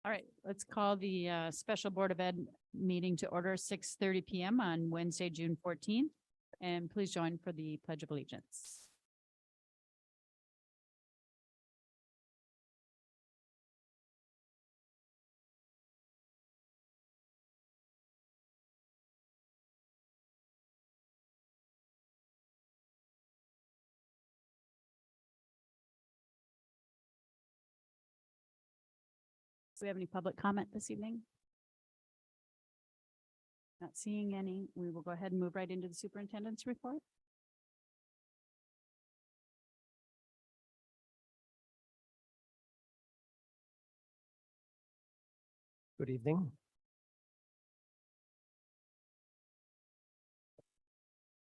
All right, let's call the special Board of Ed meeting to order 6:30 PM on Wednesday, June 14th. And please join for the Pledge of Allegiance. Do we have any public comment this evening? Not seeing any. We will go ahead and move right into the superintendent's report. Good evening.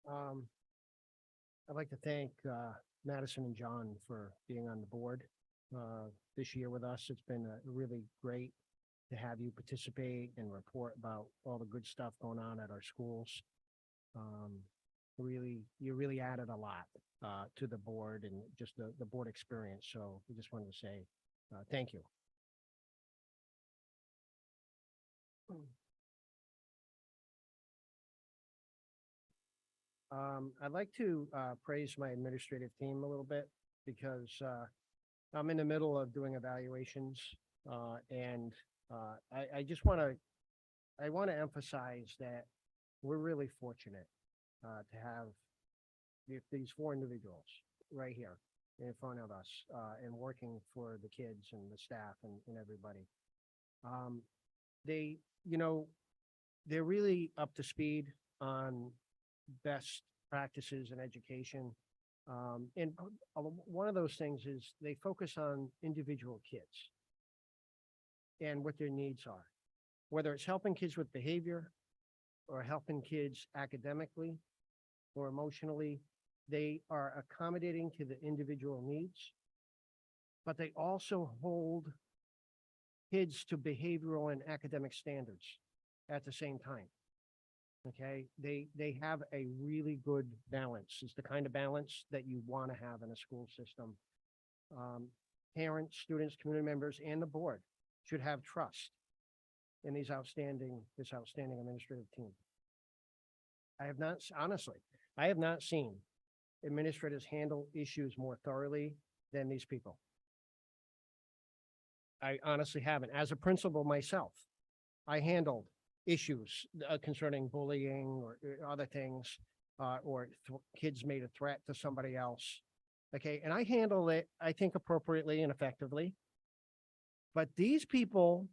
I'd like to thank Madison and John for being on the board this year with us. It's been really great to have you participate and report about all the good stuff going on at our schools. You really added a lot to the board and just the board experience. So we just wanted to say thank you. I'd like to praise my administrative team a little bit because I'm in the middle of doing evaluations and I just want to emphasize that we're really fortunate to have these four individuals right here in front of us and working for the kids and the staff and everybody. They're really up to speed on best practices in education. And one of those things is they focus on individual kids and what their needs are, whether it's helping kids with behavior or helping kids academically or emotionally. They are accommodating to the individual needs, but they also hold kids to behavioral and academic standards at the same time. Okay, they have a really good balance. It's the kind of balance that you want to have in a school system. Parents, students, community members, and the board should have trust in this outstanding administrative team. I have not seen administrators handle issues more thoroughly than these people. I honestly haven't. As a principal myself, I handled issues concerning bullying or other things, or kids made a threat to somebody else. Okay, and I handle it, I think, appropriately and effectively. But these people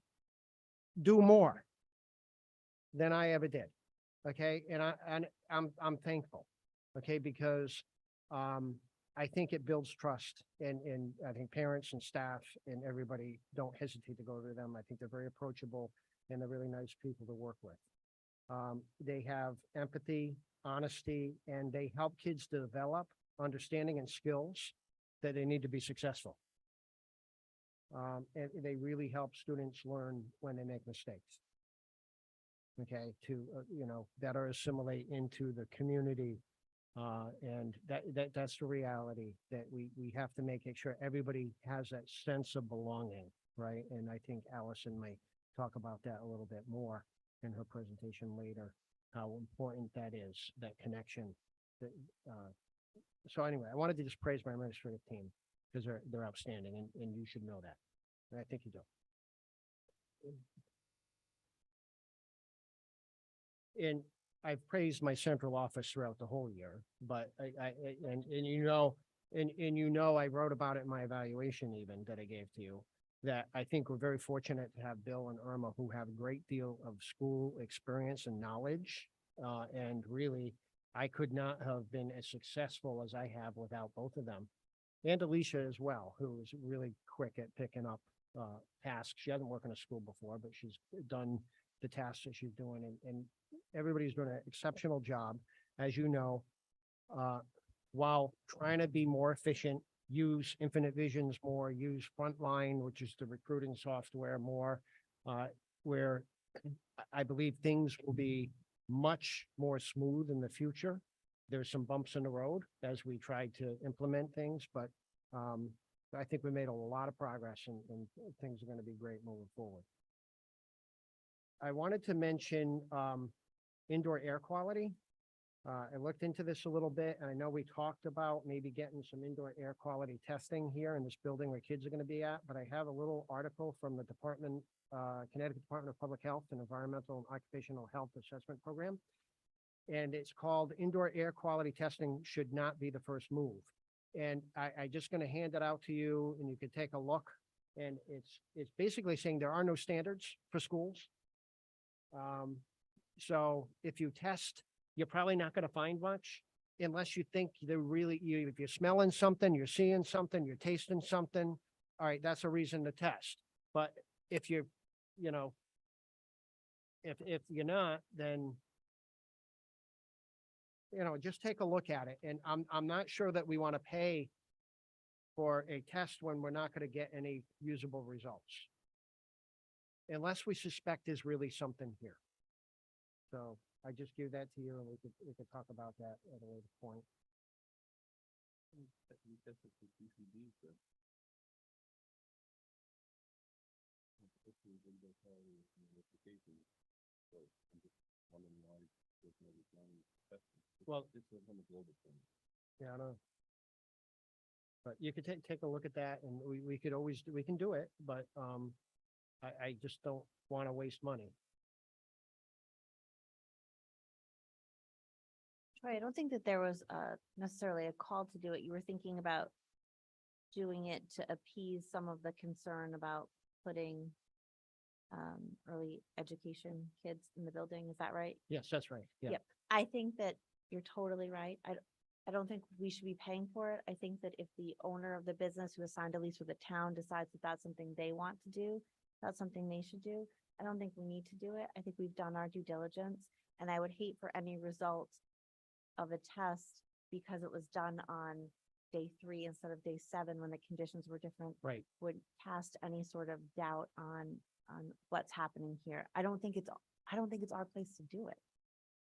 do more than I ever did. Okay, and I'm thankful. Okay, because I think it builds trust, and I think parents and staff and everybody don't hesitate to go to them. I think they're very approachable and they're really nice people to work with. They have empathy, honesty, and they help kids to develop understanding and skills that they need to be successful. And they really help students learn when they make mistakes. Okay, to better assimilate into the community, and that's the reality that we have to make sure everybody has that sense of belonging, right? And I think Allison might talk about that a little bit more in her presentation later, how important that is, that connection. So anyway, I wanted to just praise my administrative team because they're outstanding, and you should know that. And I think you do. And I've praised my central office throughout the whole year, but I wrote about it in my evaluation even that I gave to you, that I think we're very fortunate to have Bill and Irma, who have a great deal of school experience and knowledge. And really, I could not have been as successful as I have without both of them. And Alicia as well, who is really quick at picking up tasks. She hasn't worked in a school before, but she's done the tasks that she's doing. And everybody's doing an exceptional job, as you know, while trying to be more efficient, use Infinite Visions more, use Frontline, which is the recruiting software more, where I believe things will be much more smooth in the future. There's some bumps in the road as we try to implement things, but I think we made a lot of progress and things are going to be great moving forward. I wanted to mention indoor air quality. I looked into this a little bit, and I know we talked about maybe getting some indoor air quality testing here in this building where kids are going to be at, but I have a little article from the Department, Connecticut Department of Public Health and Environmental and Occupational Health Assessment Program. And it's called Indoor Air Quality Testing Should Not Be the First Move. And I just going to hand it out to you and you can take a look. And it's basically saying there are no standards for schools. So if you test, you're probably not going to find much unless you think they're really, if you're smelling something, you're seeing something, you're tasting something. All right, that's a reason to test. But if you're, you know, if you're not, then, you know, just take a look at it. And I'm not sure that we want to pay for a test when we're not going to get any usable results. Unless we suspect there's really something here. So I just give that to you and we could talk about that at a later point. Well, yeah, I know. But you could take a look at that and we could always, we can do it, but I just don't want to waste money. Troy, I don't think that there was necessarily a call to do it. You were thinking about doing it to appease some of the concern about putting early education kids in the building. Is that right? Yes, that's right. Yeah. Yep. I think that you're totally right. I don't think we should be paying for it. I think that if the owner of the business who has signed a lease with the town decides that that's something they want to do, that's something they should do. I don't think we need to do it. I think we've done our due diligence, and I would hate for any result of a test because it was done on day 3 instead of day 7 when the conditions were different. Right. Would cast any sort of doubt on what's happening here. I don't think it's our place to do it.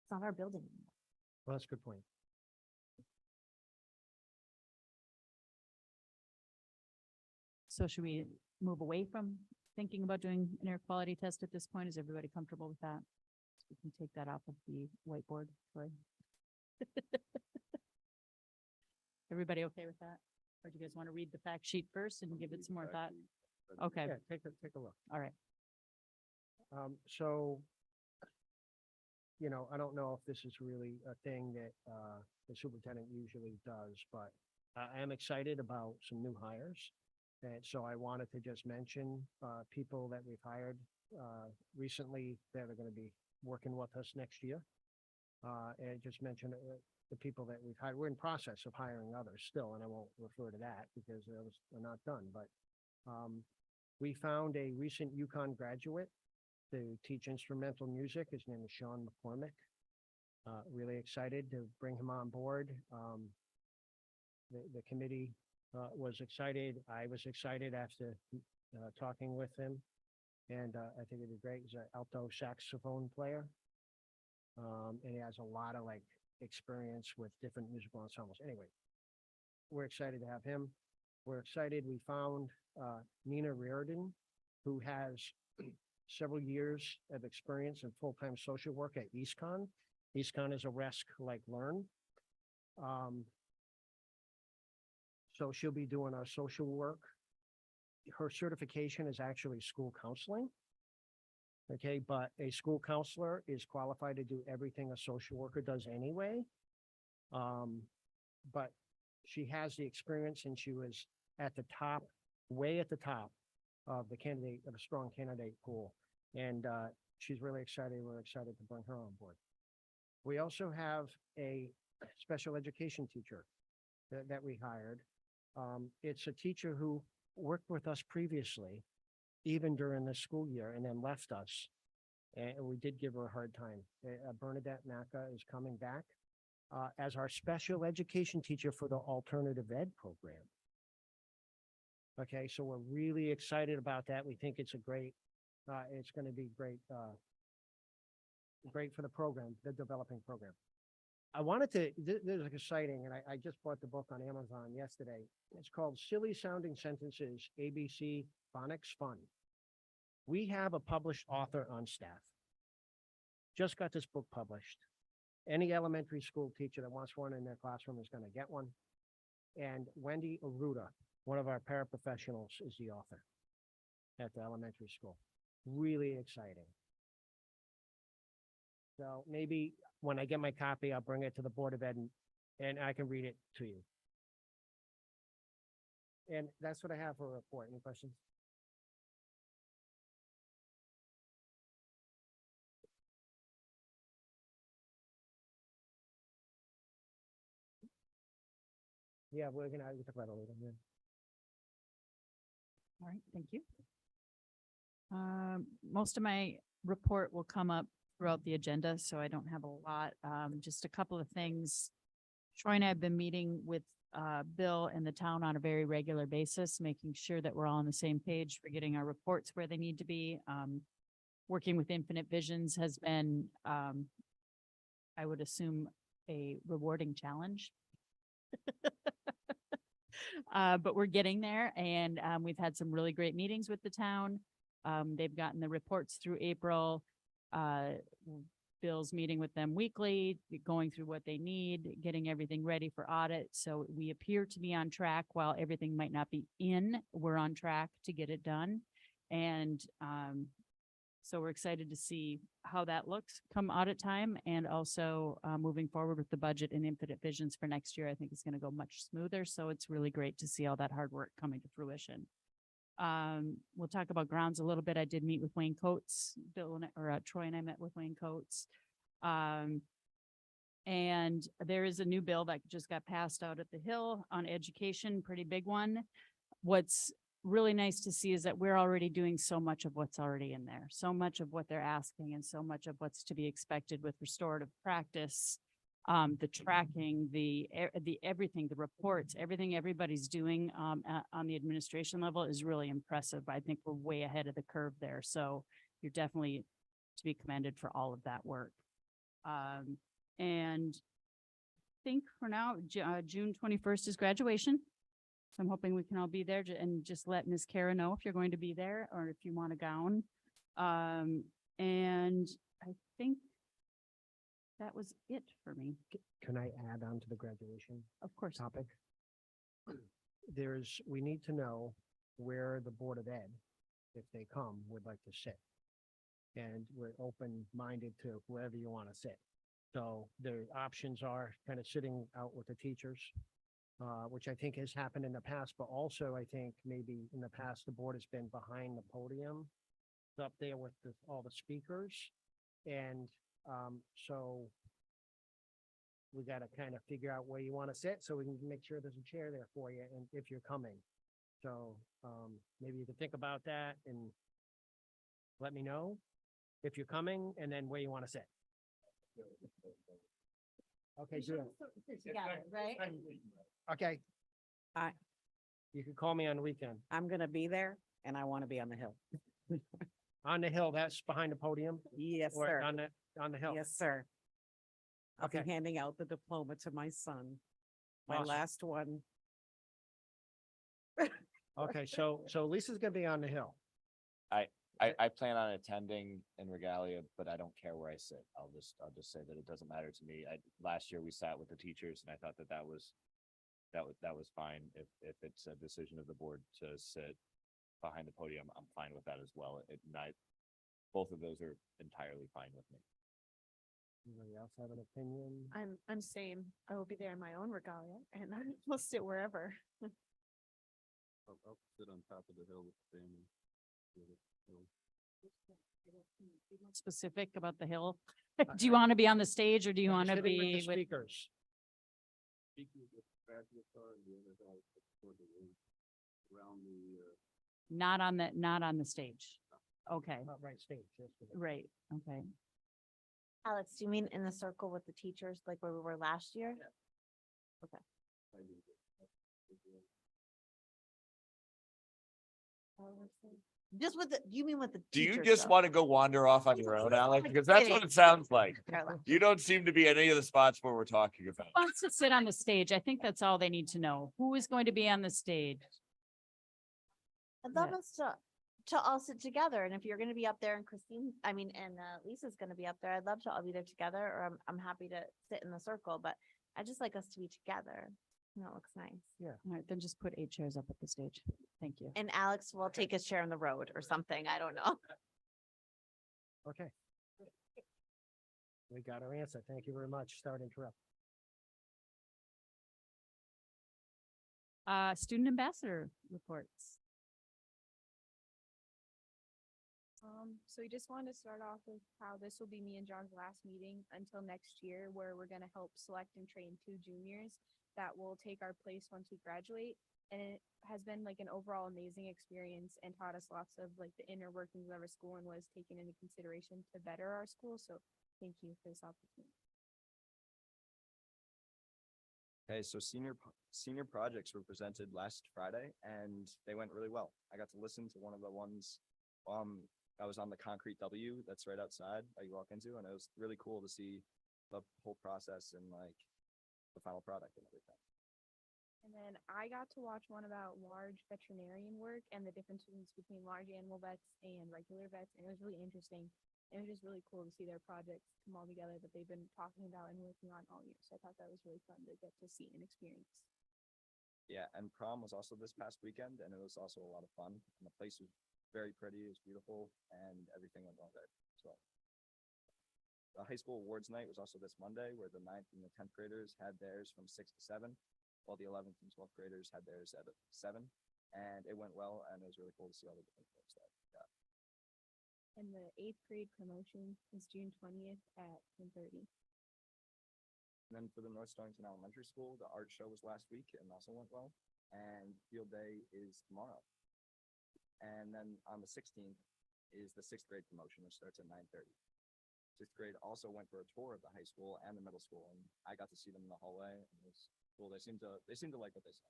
It's not our building anymore. Well, that's a good point. So should we move away from thinking about doing an air quality test at this point? Is everybody comfortable with that? So we can take that off of the whiteboard, Troy. Everybody okay with that? Or do you guys want to read the fact sheet first and give it some more thought? Okay, Yeah, take a look. all right. So, you know, I don't know if this is really a thing that the superintendent usually does, but I am excited about some new hires. And so I wanted to just mention people that we've hired recently that are going to be working with us next year. And just mention the people that we've hired. We're in process of hiring others still, and I won't refer to that because they're not done. But we found a recent UConn graduate to teach instrumental music. His name is Sean McCormick. Really excited to bring him on board. The committee was excited. I was excited after talking with him. And I think it'd be great. He's an alto saxophone player. And he has a lot of like experience with different musical ensembles. Anyway, we're excited to have him. We're excited. We found Nina Reardon, who has several years of experience in full-time social work at EastCon. EastCon is a RESC like Learn. So she'll be doing our social work. Her certification is actually school counseling. Okay, but a school counselor is qualified to do everything a social worker does anyway. But she has the experience and she was at the top, way at the top of the strong candidate pool. And she's really excited. We're excited to bring her on board. We also have a special education teacher that we hired. It's a teacher who worked with us previously, even during the school year, and then left us. And we did give her a hard time. Bernadette Naka is coming back as our special education teacher for the alternative ed program. Okay, so we're really excited about that. We think it's a great, it's going to be great, great for the program, the developing program. I wanted to, there's like a sighting, and I just bought the book on Amazon yesterday. It's called Silly Sounding Sentences, ABC Phonics Fun. We have a published author on staff. Just got this book published. Any elementary school teacher that wants one in their classroom is going to get one. And Wendy Aruda, one of our paraprofessionals, is the author at the elementary school. Really exciting. So maybe when I get my copy, I'll bring it to the Board of Ed and I can read it to you. And that's what I have for a report. Any questions? Yeah, we can talk about it later. Yeah. All right, thank you. Most of my report will come up throughout the agenda, so I don't have a lot. Just a couple of things. Troy and I have been meeting with Bill and the town on a very regular basis, making sure that we're all on the same page for getting our reports where they need to be. Working with Infinite Visions has been, I would assume, a rewarding challenge. But we're getting there, and we've had some really great meetings with the town. They've gotten the reports through April. Bill's meeting with them weekly, going through what they need, getting everything ready for audit. So we appear to be on track. While everything might not be in, we're on track to get it done. And so we're excited to see how that looks come audit time, and also moving forward with the budget and Infinite Visions for next year. I think it's going to go much smoother. So it's really great to see all that hard work coming to fruition. We'll talk about grounds a little bit. I did meet with Wayne Coates, Troy and I met with Wayne Coates. And there is a new bill that just got passed out at the Hill on education, pretty big one. What's really nice to see is that we're already doing so much of what's already in there, so much of what they're asking, and so much of what's to be expected with restorative practice. The tracking, the everything, the reports, everything everybody's doing on the administration level is really impressive. I think we're way ahead of the curve there. So you're definitely to be commended for all of that work. And I think for now, June 21st is graduation. So I'm hoping we can all be there and just let Ms. Kara know if you're going to be there or if you want a gown. And I think that was it for me. Can I add on to the graduation Of course. topic? We need to know where the Board of Ed, if they come, would like to sit. And we're open-minded to wherever you want to sit. So the options are kind of sitting out with the teachers, which I think has happened in the past, but also I think maybe in the past, the board has been behind the podium, up there with all the speakers. And so we got to kind of figure out where you want to sit so we can make sure there's a chair there for you and if you're coming. So maybe you can think about that and let me know if you're coming and then where you want to sit. Okay, good. Together, right? Okay. Hi. You can call me on the weekend. I'm gonna be there and I want to be on the hill. On the hill, that's behind the podium? Yes, Or sir. on the hill? Yes, sir. I'll be Okay. handing out the diploma to my son. My Awesome. last one. Okay, so Lisa's gonna be on the hill. I plan on attending in regalia, but I don't care where I sit. I'll just say that it doesn't matter to me. Last year we sat with the teachers and I thought that was fine. If it's a decision of the board to sit behind the podium, I'm fine with that as well. Both of those are entirely fine with me. Anybody else have an opinion? I'm same. I will be there in my own regalia and I will sit wherever. I'll sit on top of the hill with the family. Specific about the hill. Do you want to be on the stage or do you want to Sitting be the with, speakers? Speaking of the graduate car and the other guy toward the room, around the, not on the stage? Okay, Not right stage. yes, but- right, okay. Alex, do you mean in the circle with the teachers, like where we were last year? I do. Just with the, you mean with the Do you teachers, just though? want to go wander off on your own, Alex? Because that's what kidding. it sounds like. Caroline. You don't seem to be in any of the spots where we're talking about. Wants to sit on the stage. I think that's all they need to know. Who is going to be on the stage? I'd love Yeah. us to all sit together, and if you're gonna be up there and Lisa's gonna be up there, I'd love to all be there together, or I'm happy to sit in the circle, but I just like us to be together. That looks nice. All right, then just put 8 chairs up at the stage. Thank you. And Alex will take his chair on the road or something, I don't know. Okay. We got our answer. Thank you very much. Sorry to interrupt. Student ambassador reports. So we just wanted to start off with how this will be me and John's last meeting until next year, where we're gonna help select and train 2 juniors that will take our place once we graduate. And it has been like an overall amazing experience and taught us lots of like the inner workings of our school and was taken into consideration to better our school. So thank you for this opportunity. Okay, so senior projects were presented last Friday and they went really well. I got to listen to one of the ones, I was on the concrete W that's right outside that you walk into, and it was really cool to see the whole process and like the final product and everything. And then I got to watch one about large veterinarian work and the differences between large animal vets and regular vets. And it was really interesting. It was just really cool to see their projects come all together that they've been talking about and working on all year. So I thought that was really fun to get to see and experience. Yeah, and prom was also this past weekend, and it was also a lot of fun. And the place was very pretty, it was beautiful, and everything went well there as well. The high school awards night was also this Monday, where the 9th and the 10th graders had theirs from 6 to 7, while the 11th and 12th graders had theirs at 7. And it went well, and it was really cool to see all the different folks that got. And the 8th grade promotion is June 20th at 10:30. And then for the North Stonington Elementary School, the art show was last week and also went well. And field day is tomorrow. And then on the 16th is the 6th grade promotion, which starts at 9:30. 6th grade also went for a tour of the high school and the middle school, and I got to see them in the hallway, and it was cool. They seemed to like what they saw.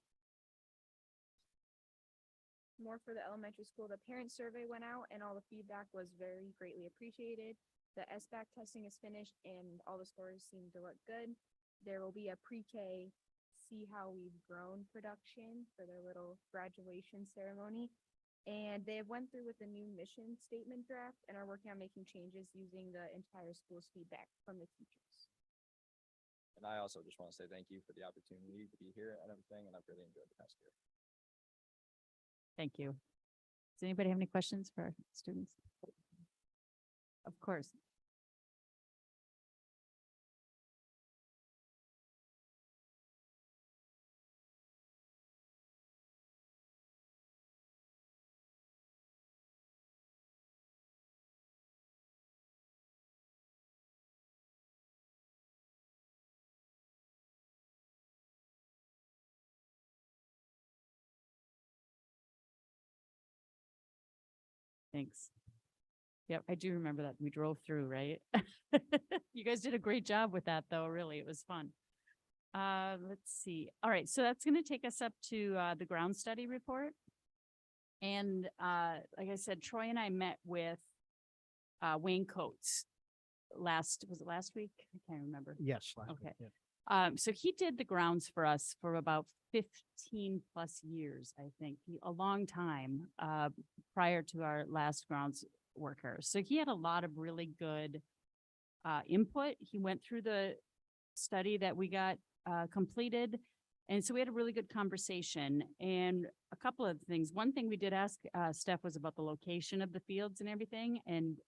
More for the elementary school, the parent survey went out and all the feedback was very greatly appreciated. The SBAC testing is finished and all the scores seem to look good. There will be a pre-K see how we've grown production for their little graduation ceremony. And they went through with the new mission statement draft and are working on making changes using the entire school's feedback from the teachers. And I also just want to say thank you for the opportunity to be here and everything, and I've really enjoyed the past year. Thank you. Does anybody have any questions for our students? Of course. Thanks. Yep, I do remember that. We drove through, right? You guys did a great job with that, though, really. It was fun. Let's see. All right, so that's going to take us up to the ground study report. And like I said, Troy and I met with Wayne Coates was it last week? I can't remember. Yes. last week, Okay. yeah. So he did the grounds for us for about 15 plus years, I think, a long time, prior to our last grounds worker. So he had a lot of really good, input. He went through the study that we got, completed. And so we had a really good conversation and a couple of things. One thing we did ask, Steph was about the location of the fields and everything. And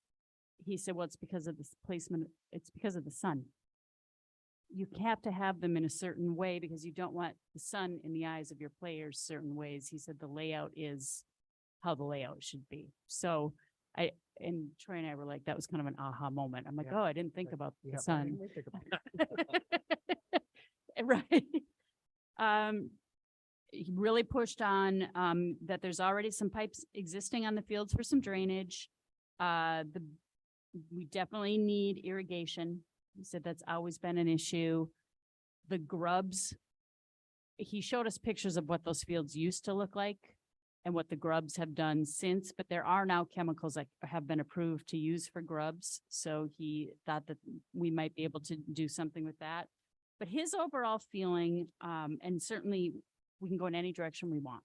he said, well, it's because of this placement. It's because of the sun. You have to have them in a certain way because you don't want the sun in the eyes of your players certain ways. He said the layout is how the layout should be. So and Troy and I were like, that was kind of an aha moment. I'm like, Yeah. oh, I didn't think about Yeah, the why sun. didn't we think about it? Right. He really pushed on, that there's already some pipes existing on the fields for some drainage. We definitely need irrigation. He said that's always been an issue. The grubs, he showed us pictures of what those fields used to look like. and what the grubs have done since, but there are now chemicals that have been approved to use for grubs. So he thought that we might be able to do something with that. But his overall feeling, and certainly we can go in any direction we want.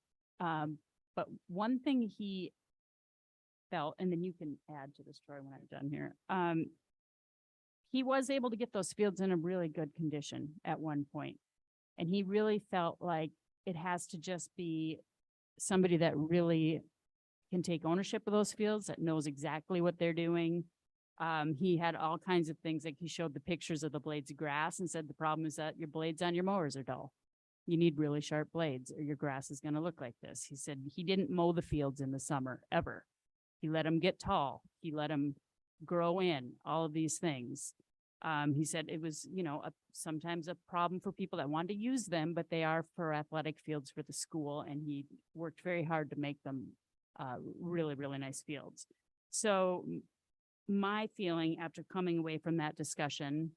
But one thing he felt, and then you can add to this, Troy, when I'm done here. He was able to get those fields in a really good condition at one point. And he really felt like it has to just be somebody that really can take ownership of those fields, that knows exactly what they're doing. He had all kinds of things, like he showed the pictures of the blades of grass and said, the problem is that your blades on your mowers are dull. You need really sharp blades or your grass is going to look like this. He said he didn't mow the fields in the summer ever. He let them get tall. He let them grow in, all of these things. He said it was, sometimes a problem for people that want to use them, but they are for athletic fields for the school. And he worked very hard to make them really, really nice fields. So my feeling after coming away from that discussion,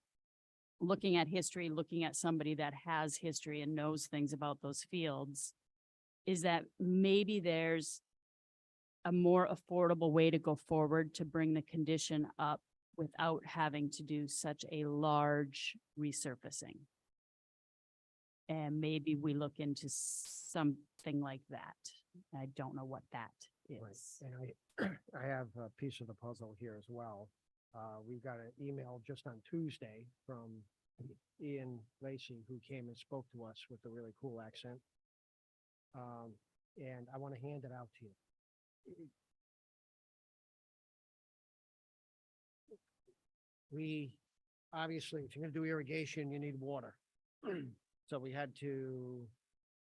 looking at history, looking at somebody that has history and knows things about those fields, is that maybe there's a more affordable way to go forward to bring the condition up without having to do such a large resurfacing. And maybe we look into something like that. I don't know what that Right. is. And I have a piece of the puzzle here as well. We got an email just on Tuesday from Ian Lacey, who came and spoke to us with a really cool accent. And I want to hand it out to you. We, obviously, if you're gonna do irrigation, you need water. So we had to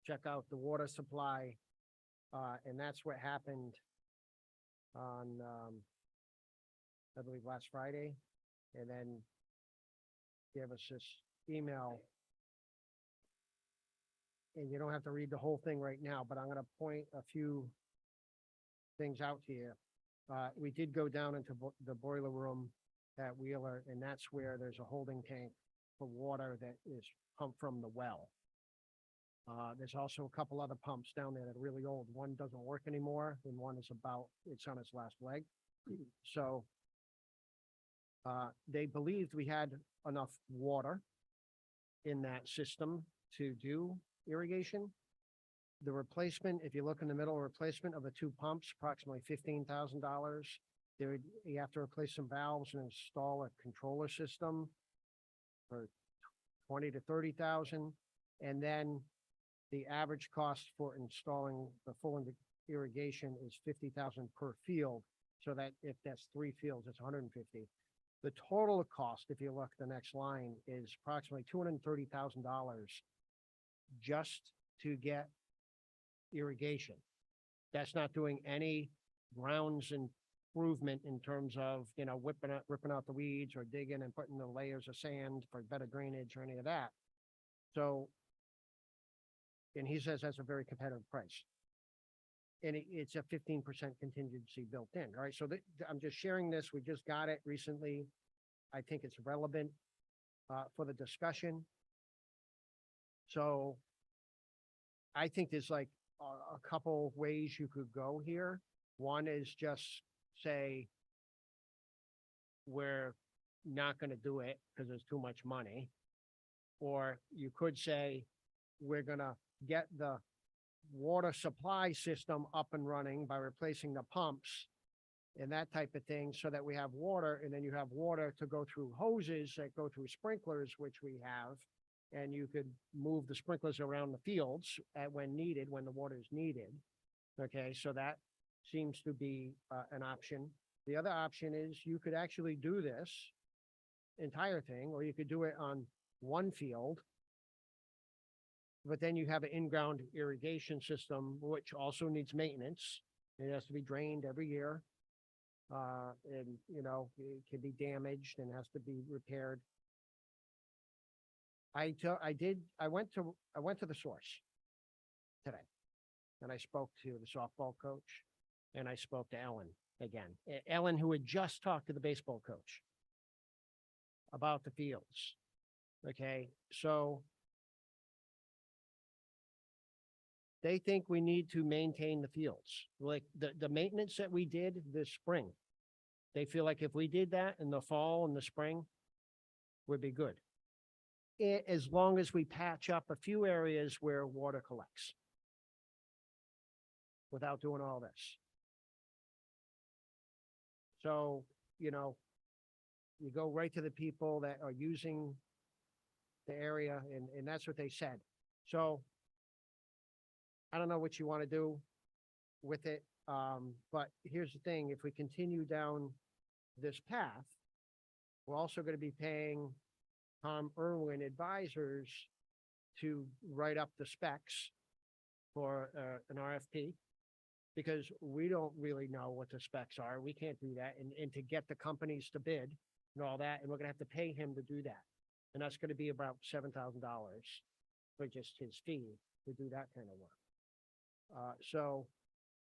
check out the water supply, and that's what happened on, I believe last Friday, and then gave us this email. And you don't have to read the whole thing right now, but I'm gonna point a few things out to you. We did go down into the boiler room at Wheeler, and that's where there's a holding tank for water that is pumped from the well. There's also a couple other pumps down there that are really old. One doesn't work anymore, and one is it's on its last leg. So they believed we had enough water in that system to do irrigation. The replacement, if you look in the middle, replacement of the two pumps, approximately $15,000. You have to replace some valves and install a controller system for 20 to 30,000. And then the average cost for installing the full irrigation is 50,000 per field. So that if that's 3 fields, it's 150. The total cost, if you look at the next line, is approximately $230,000 just to get irrigation. That's not doing any grounds improvement in terms of, ripping out the weeds or digging and putting the layers of sand for better drainage or any of that. So, and he says that's a very competitive price. And it's a 15% contingency built in, right? So I'm just sharing this. We just got it recently. I think it's relevant for the discussion. So I think there's like a couple ways you could go here. One is just say, we're not going to do it because there's too much money. Or you could say, we're going to get the water supply system up and running by replacing the pumps and that type of thing, so that we have water, and then you have water to go through hoses that go through sprinklers, which we have. And you could move the sprinklers around the fields when needed, when the water is needed. Okay, so that seems to be an option. The other option is you could actually do this entire thing, or you could do it on one field. But then you have an in-ground irrigation system, which also needs maintenance. It has to be drained every year. And, it can be damaged and has to be repaired. I went to the source today, and I spoke to the softball coach, and I spoke to Ellen again. Ellen, who had just talked to the baseball coach about the fields. Okay, so they think we need to maintain the fields. Like the maintenance that we did this spring. They feel like if we did that in the fall and the spring, would be good. As long as we patch up a few areas where water collects. Without doing all this. So, you know, you go right to the people that are using the area and that's what they said. So I don't know what you want to do with it. But here's the thing, if we continue down this path, we're also going to be paying Tom Irwin advisors to write up the specs for an RFP. Because we don't really know what the specs are. We can't do that. And to get the companies to bid and all that, and we're gonna have to pay him to do that. And that's gonna be about $7,000 for just his fee to do that kind of work. So,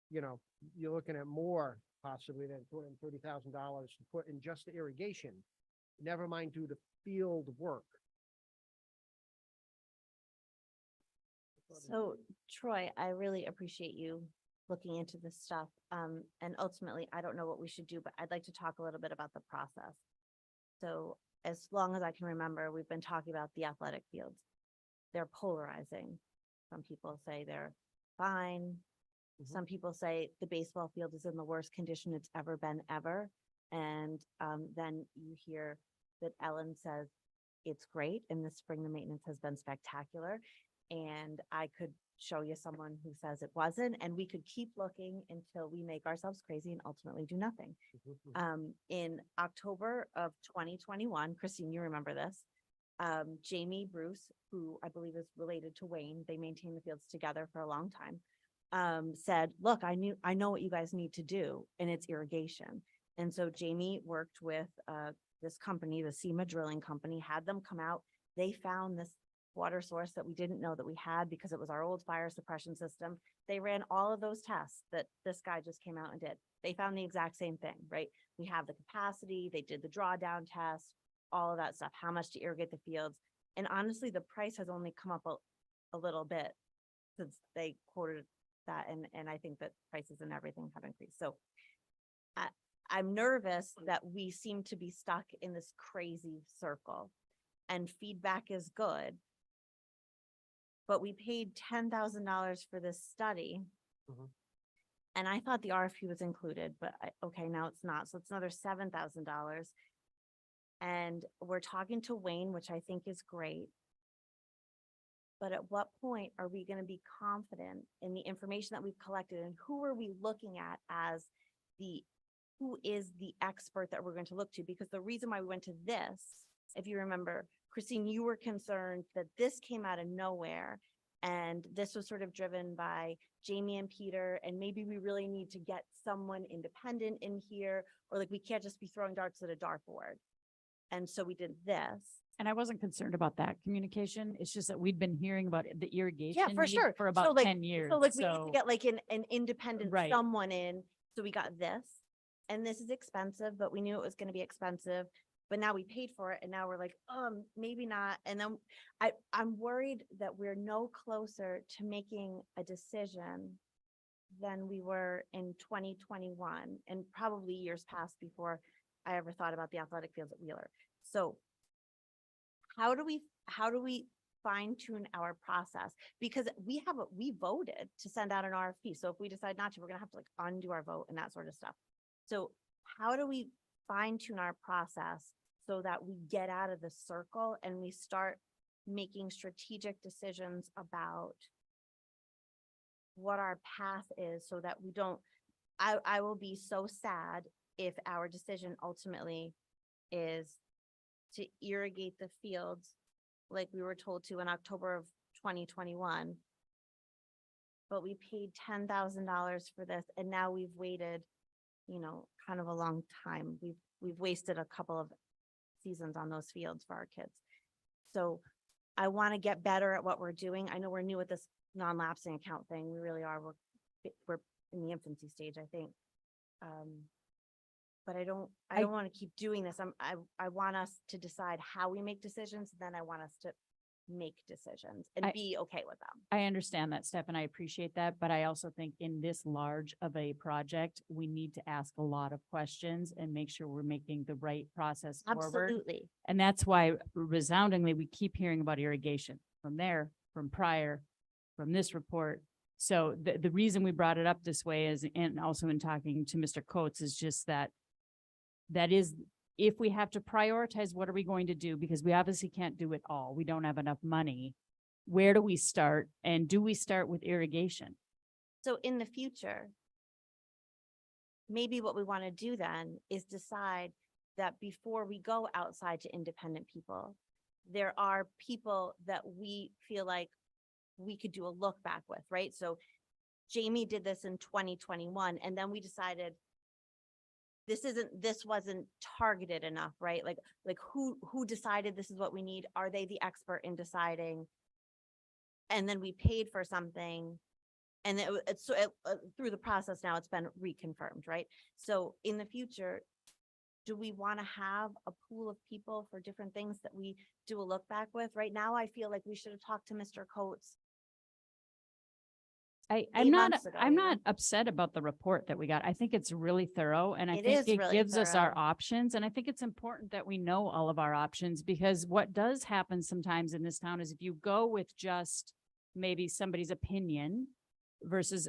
you know, you're looking at more possibly than $230,000 to put in just the irrigation. Never mind do the field work. So Troy, I really appreciate you looking into this stuff. And ultimately, I don't know what we should do, but I'd like to talk a little bit about the process. So as long as I can remember, we've been talking about the athletic fields. They're polarizing. Some people say they're fine. Some people say the baseball field is in the worst condition it's ever been ever. And then you hear that Ellen says it's great. In the spring, the maintenance has been spectacular. And I could show you someone who says it wasn't, and we could keep looking until we make ourselves crazy and ultimately do nothing. In October of 2021, Christine, you remember this, Jamie Bruce, who I believe is related to Wayne, they maintain the fields together for a long time, said, look, I know what you guys need to do, and it's irrigation. And so Jamie worked with this company, the SEMA Drilling Company, had them come out. They found this water source that we didn't know that we had because it was our old fire suppression system. They ran all of those tests that this guy just came out and did. They found the exact same thing, right? We have the capacity, they did the drawdown test, all of that stuff, how much to irrigate the fields. And honestly, the price has only come up a little bit since they quoted that. And I think that prices and everything have increased. So I'm nervous that we seem to be stuck in this crazy circle, and feedback is good. But we paid $10,000 for this study. And I thought the RFP was included, but okay, now it's not. So it's another $7,000. And we're talking to Wayne, which I think is great. But at what point are we going to be confident in the information that we've collected, and who are we looking at as who is the expert that we're going to look to? Because the reason why we went to this, if you remember, Christine, you were concerned that this came out of nowhere, and this was sort of driven by Jamie and Peter, and maybe we really need to get someone independent in here, or like we can't just be throwing darts at a dartboard. And so we did this. And I wasn't concerned about that communication. It's just that we'd been hearing about the irrigation. Yeah, for need sure. For So, about like- 10 years. So like we need to get like an independent Right. someone in. So we got this, and this is expensive, but we knew it was going to be expensive. But now we paid for it, and now we're like, maybe not. And then I'm worried that we're no closer to making a decision than we were in 2021, and probably years past before I ever thought about the athletic fields at Wheeler. So how do we fine tune our process? Because we voted to send out an RFP. So if we decide not to, we're gonna have to like undo our vote and that sort of stuff. So how do we fine tune our process so that we get out of the circle and we start making strategic decisions about what our path is, so that we don't, I will be so sad if our decision ultimately is to irrigate the fields like we were told to in October of 2021. But we paid $10,000 for this, and now we've waited, kind of a long time. We've wasted a couple of seasons on those fields for our kids. So I want to get better at what we're doing. I know we're new at this non-lapsing account thing. We really are. We're in the infancy stage, I think. But I don't want to keep doing this. I want us to decide how we make decisions. Then I want us to make decisions and I- be okay with them. I understand that, Steph, and I appreciate that, but I also think in this large of a project, we need to ask a lot of questions and make sure we're making the right process forward. Absolutely. And that's why resoundingly, we keep hearing about irrigation from there, from prior, from this report. So the reason we brought it up this way is, and also in talking to Mr. Coates, is just that is, if we have to prioritize, what are we going to do? Because we obviously can't do it all. We don't have enough money. Where do we start? And do we start with irrigation? So in the future, maybe what we want to do then is decide that before we go outside to independent people, there are people that we feel like we could do a look back with, right? So Jamie did this in 2021, and then we decided this wasn't targeted enough, right? Like who decided this is what we need? Are they the expert in deciding? And then we paid for something, and through the process now it's been reconfirmed, right? So in the future, do we want to have a pool of people for different things that we do a look back with? Right now, I feel like we should have talked to Mr. Coates. I'm 8 not, months ago, I'm you know? not upset about the report that we got. I think it's really thorough, and I It think is it really gives us our thorough. options. And I think it's important that we know all of our options, because what does happen sometimes in this town is if you go with just maybe somebody's opinion versus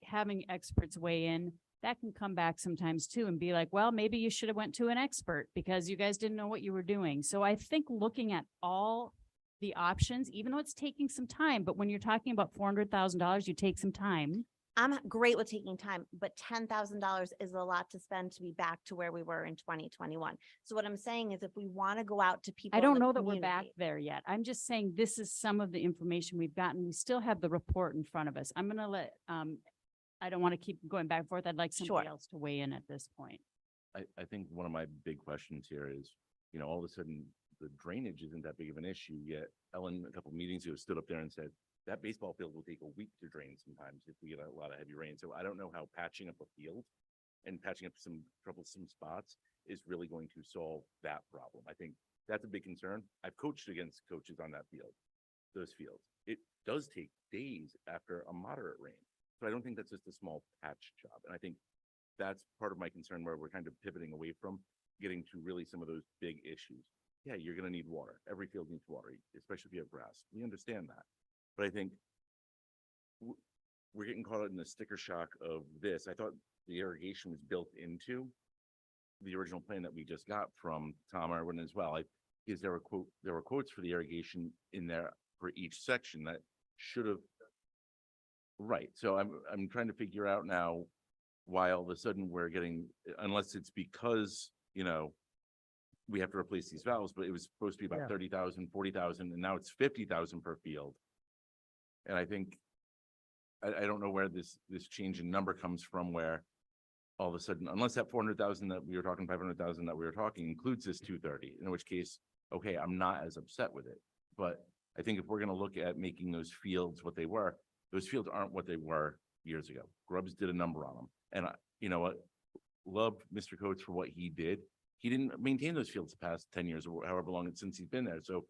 having experts weigh in, that can come back sometimes too and be like, well, maybe you should have went to an expert because you guys didn't know what you were doing. So I think looking at all the options, even though it's taking some time, but when you're talking about $400,000, you take some time. I'm great with taking time, but $10,000 is a lot to spend to be back to where we were in 2021. So what I'm saying is if we want to go out to people. I in don't the know that we're back community- there yet. I'm just saying this is some of the information we've gotten. We still have the report in front of us. I'm gonna let, I don't want to keep going back and forth. I'd like somebody Sure. else to weigh in at this point. I think one of my big questions here is, all of a sudden, the drainage isn't that big of an issue yet. Ellen, a couple of meetings ago, stood up there and said, that baseball field will take a week to drain sometimes if we get a lot of heavy rain. So I don't know how patching up a field and patching up some troublesome spots is really going to solve that problem. I think that's a big concern. I've coached against coaches on that field, those fields. It does take days after a moderate rain. So I don't think that's just a small patch job. And I think that's part of my concern where we're kind of pivoting away from getting to really some of those big issues. Yeah, you're going to need water. Every field needs water, especially if you have grass. We understand that. But I think we're getting caught in the sticker shock of this. I thought the irrigation was built into the original plan that we just got from Tom Irwin as well. There were quotes for the irrigation in there for each section that should have. Right. So I'm trying to figure out now why all of a sudden we're getting, unless it's because, we have to replace these valves, but it was supposed to be Yeah. about 30,000, 40,000, and now it's 50,000 per field. And I think, I don't know where this change in number comes from, where all of a sudden, unless that 400,000 that we were talking, 500,000 that we were talking includes this 230, in which case, okay, I'm not as upset with it. But I think if we're going to look at making those fields what they were, those fields aren't what they were years ago. Grubbs did a number on them. And you know what? Love Mr. Coates for what he did. He didn't maintain those fields the past 10 years or however long since he's been there. So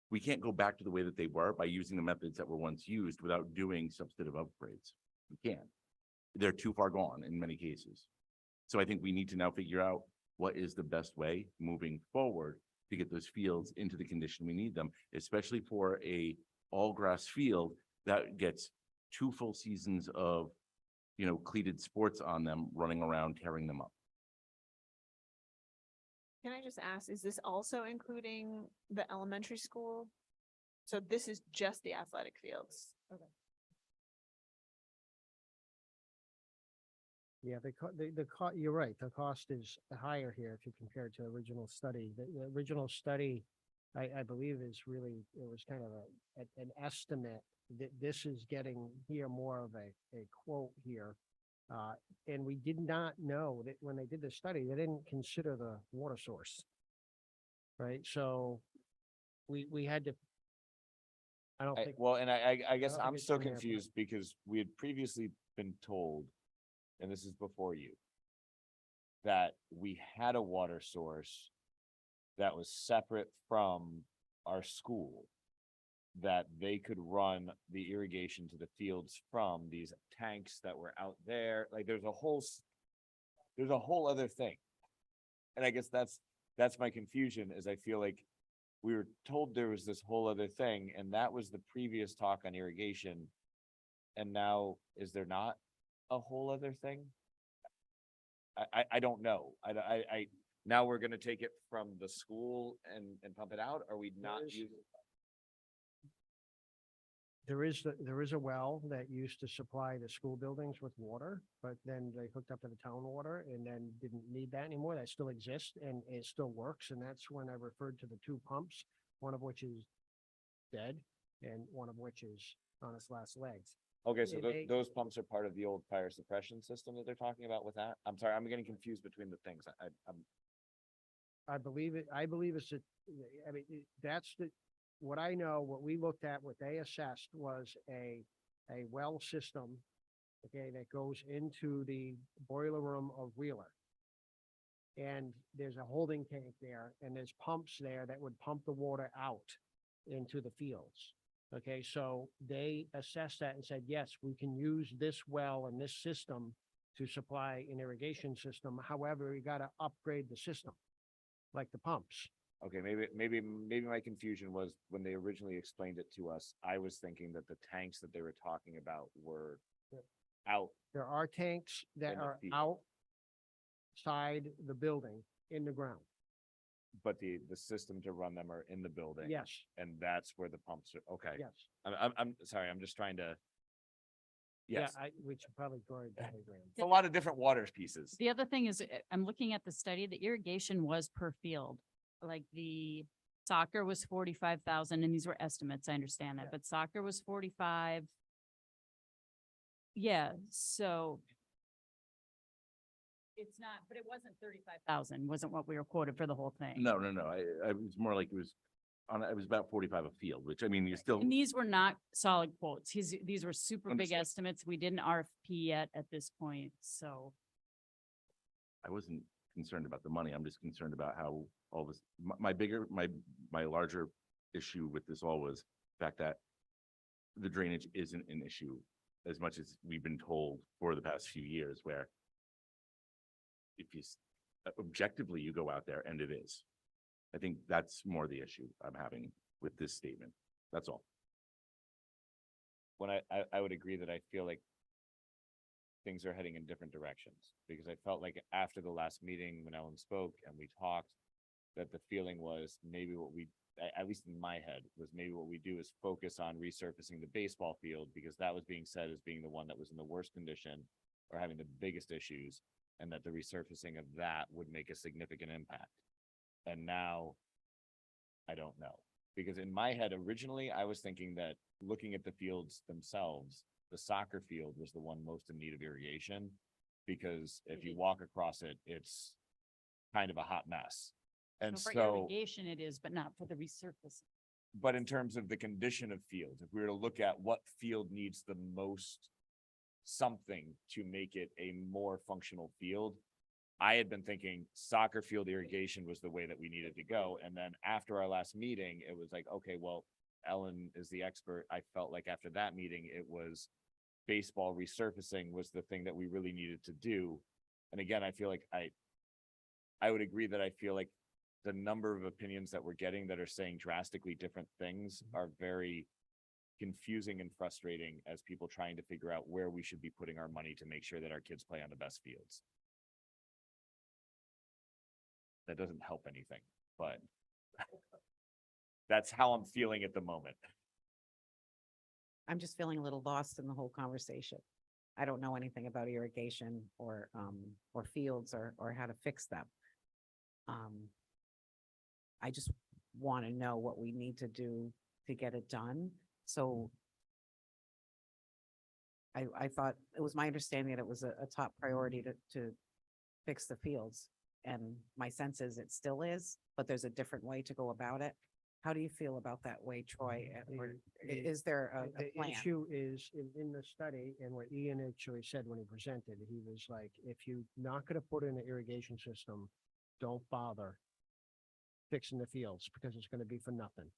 we can't go back to the way that they were by using the methods that were once used without doing substantive upgrades. We can't. They're too far gone in many cases. So I think we need to now figure out what is the best way moving forward to get those fields into the condition we need them, especially for a all grass field that gets 2 full seasons of, cleated sports on them, running around, tearing them up. Can I just ask, is this also including the elementary school? So this is just the athletic fields? Okay. Yeah, you're right. The cost is higher here if you compare it to the original study. The original study, I believe is really, it was kind of an estimate that this is getting here more of a quote here. And we did not know that when they did the study, they didn't consider the water source. Right? So we had to, I don't think. Well, and I guess don't think I'm it's still in there, but- confused because we had previously been told, and this is before you, that we had a water source that was separate from our school. that they could run the irrigation to the fields from these tanks that were out there. Like there's a whole other thing. And I guess that's my confusion is I feel like we were told there was this whole other thing and that was the previous talk on irrigation. And now is there not a whole other thing? I don't know. Now we're gonna take it from the school and pump it out? Are we not is- using? There is a well that used to supply the school buildings with water, but then they hooked up to the town water and then didn't need that anymore. That still exists and it still works. And that's when I referred to the two pumps, one of which is dead and one of which is on its last legs. Okay, so Yeah, they- those pumps are part of the old fire suppression system that they're talking about with that? I'm sorry, I'm getting confused between the things. I'm, I believe it's that's what I know, what we looked at, what they assessed was a well system, okay, that goes into the boiler room of Wheeler. And there's a holding tank there and there's pumps there that would pump the water out into the fields. Okay, so they assessed that and said, yes, we can use this well and this system to supply an irrigation system. However, we gotta upgrade the system, like the pumps. okay, maybe my confusion was when they originally explained it to us, I was thinking that the tanks that they were talking about were out. There are tanks that In the are field. outside the building in the ground. But the system to run them are in the building. Yes, And that's where the pumps are, okay. yes. I'm sorry, I'm just trying to. Yeah, Yes, we should probably draw a diagram. it's a lot of different water pieces. The other thing is, I'm looking at the study, the irrigation was per field. Like the soccer was 45,000 and these were estimates, I understand that, Yeah. but soccer was 45. Yeah, so. It's not, but it wasn't 35,000, wasn't what we were quoted for the whole thing. No, I was more like it was it was about 45 a field, which I mean, you're still, And these were not solid quotes. These were super big Understood. estimates. We didn't RFP yet at this point, so. I wasn't concerned about the money. I'm just concerned about how all this, my larger issue with this all was the fact that the drainage isn't an issue as much as we've been told for the past few years, where if you objectively, you go out there and it is. I think that's more the issue I'm having with this statement. That's all. When I would agree that I feel like things are heading in different directions, because I felt like after the last meeting, when Ellen spoke and we talked, that the feeling was maybe what we, at least in my head, was maybe what we do is focus on resurfacing the baseball field, because that was being said as being the one that was in the worst condition or having the biggest issues, and that the resurfacing of that would make a significant impact. And now, I don't know, because in my head, originally, I was thinking that looking at the fields themselves, the soccer field was the one most in need of irrigation, because if you walk across it, it's kind of a hot mess. And For so, irrigation it is, but not for the resurfacing. but in terms of the condition of fields, if we were to look at what field needs the most something to make it a more functional field, I had been thinking soccer field irrigation was the way that we needed to go. And then after our last meeting, it was like, okay, well, Ellen is the expert. I felt like after that meeting, it was baseball resurfacing was the thing that we really needed to do. And again, I feel like I would agree that I feel like the number of opinions that we're getting that are saying drastically different things are very confusing and frustrating as people trying to figure out where we should be putting our money to make sure that our kids play on the best fields. That doesn't help anything, but that's how I'm feeling at the moment. I'm just feeling a little lost in the whole conversation. I don't know anything about irrigation or fields or how to fix them. I just want to know what we need to do to get it done. So I thought, it was my understanding that it was a top priority to fix the fields. And my sense is it still is, but there's a different way to go about it. How do you feel about that way, Troy? Or is there a The plan? issue is in the study and what Ian actually said when he presented, he was like, if you're not gonna put in an irrigation system, don't bother fixing the fields because it's gonna be for nothing.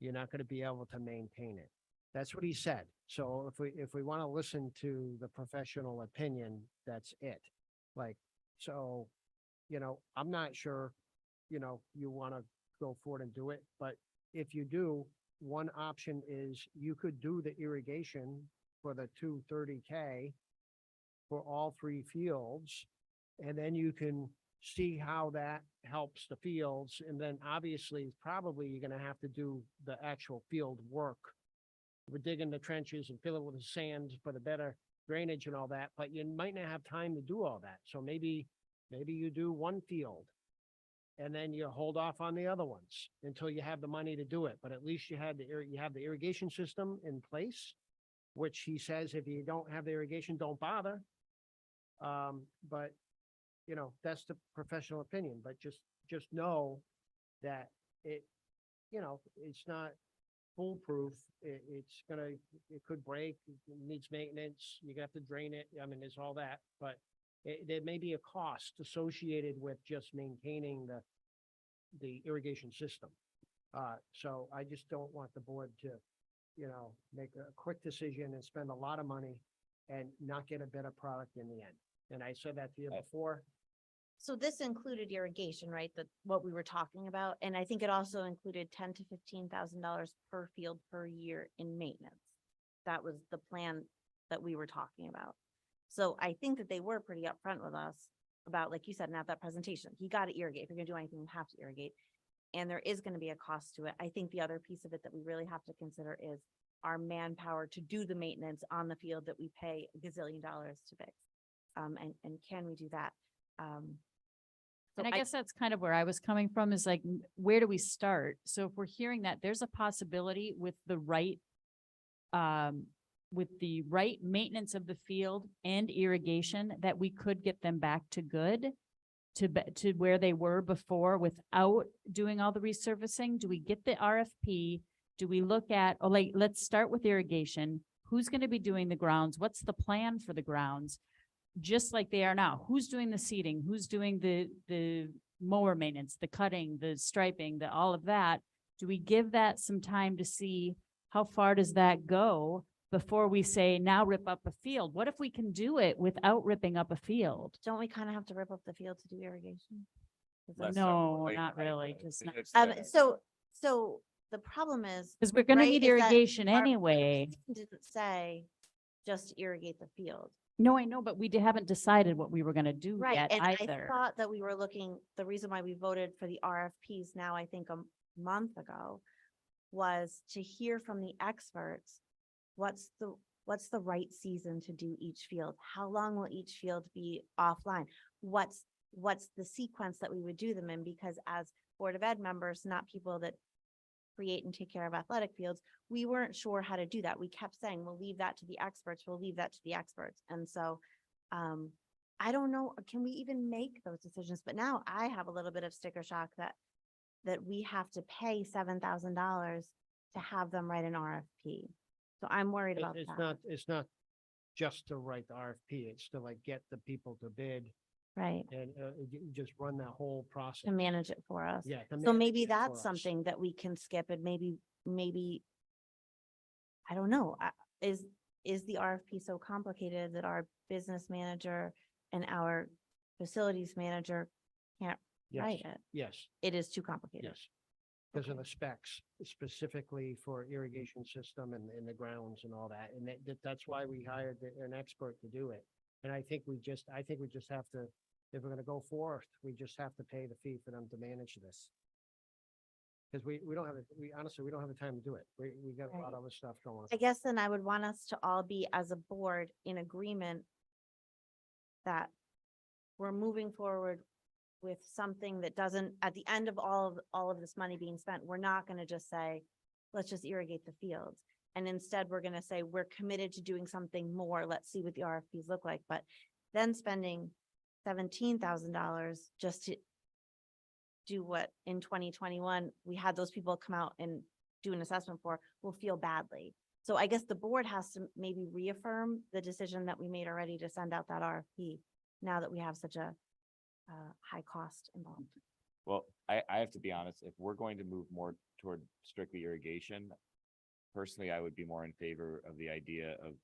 you're not gonna be able to maintain it. That's what he said. So if we want to listen to the professional opinion, that's it. Like, so, I'm not sure, you want to go forward and do it, but if you do, one option is you could do the irrigation for the 230K for all three fields, and then you can see how that helps the fields. And then obviously, probably you're gonna have to do the actual field work. We're digging the trenches and fill it with the sand for the better drainage and all that, but you might not have time to do all that. So maybe you do one field and then you hold off on the other ones until you have the money to do it. But at least you have the irrigation system in place, which he says if you don't have the irrigation, don't bother. But that's the professional opinion, but just know that it's not foolproof. It could break, it needs maintenance, you have to drain it. I mean, there's all that, but there may be a cost associated with just maintaining the irrigation system. So I just don't want the board to, make a quick decision and spend a lot of money and not get a better product in the end. And I said that to you before. So this included irrigation, right? What we were talking about, and I think it also included $10,000 to $15,000 per field per year in maintenance. That was the plan that we were talking about. So I think that they were pretty upfront with us about, like you said, and at that presentation, you got to irrigate. If you're gonna do anything, you have to irrigate. And there is going to be a cost to it. I think the other piece of it that we really have to consider is our manpower to do the maintenance on the field that we pay a gazillion dollars to fix. And can we do that? And I guess that's kind of where I was coming from is like, where do we start? So if we're hearing that there's a possibility with the right maintenance of the field and irrigation, that we could get them back to good, to where they were before without doing all the resurfacing. Do we get the RFP? Do we look at, let's start with irrigation. Who's going to be doing the grounds? What's the plan for the grounds? Just like they are now. Who's doing the seeding? Who's doing the mower maintenance, the cutting, the striping, all of that? Do we give that some time to see how far does that go before we say, now rip up a field? What if we can do it without ripping up a field? Don't we kind of have to rip up the field to do irrigation? Is that- Less No, like- not really, just not. So the problem is. Because we're gonna right, need is that irrigation our anyway. Didn't say just irrigate the field. No, I know, but we haven't decided what we were gonna do Right, yet and I either. thought that we were looking, the reason why we voted for the RFPs now, I think a month ago, was to hear from the experts, what's the right season to do each field? How long will each field be offline? What's the sequence that we would do them in? Because as Board of Ed members, not people that create and take care of athletic fields, we weren't sure how to do that. We kept saying, we'll leave that to the experts, we'll leave that to the experts. And so, I don't know, can we even make those decisions? But now I have a little bit of sticker shock that we have to pay $7,000 to have them write an RFP. So I'm worried about that. It's not just to write the RFP, it's to get the people to bid Right, and just run that whole process. to manage it for us. Yeah. to So manage maybe it for that's us. something that we can skip and maybe, I don't know, is the RFP so complicated that our business manager and our facilities manager can't Yes, write it? yes, It is too complicated. yes. Because of the specs specifically for irrigation system and the grounds and all that. And that's why we hired an expert to do it. And I think we just have to, if we're gonna go forth, we just have to pay the fee for them to manage this. Because we honestly, we don't have the time to do it. We got a lot Right. of other stuff going on. I guess then I would want us to all be as a board in agreement that we're moving forward with something that doesn't, at the end of all of this money being spent, we're not gonna just say, let's just irrigate the fields. And instead, we're gonna say, we're committed to doing something more. Let's see what the RFPs look like. But then spending $17,000 just to do what in 2021, we had those people come out and do an assessment for, will feel badly. So I guess the board has to maybe reaffirm the decision that we made already to send out that RFP now that we have such a high cost involved. Well, I have to be honest, if we're going to move more toward strictly irrigation, personally, I would be more in favor of the idea of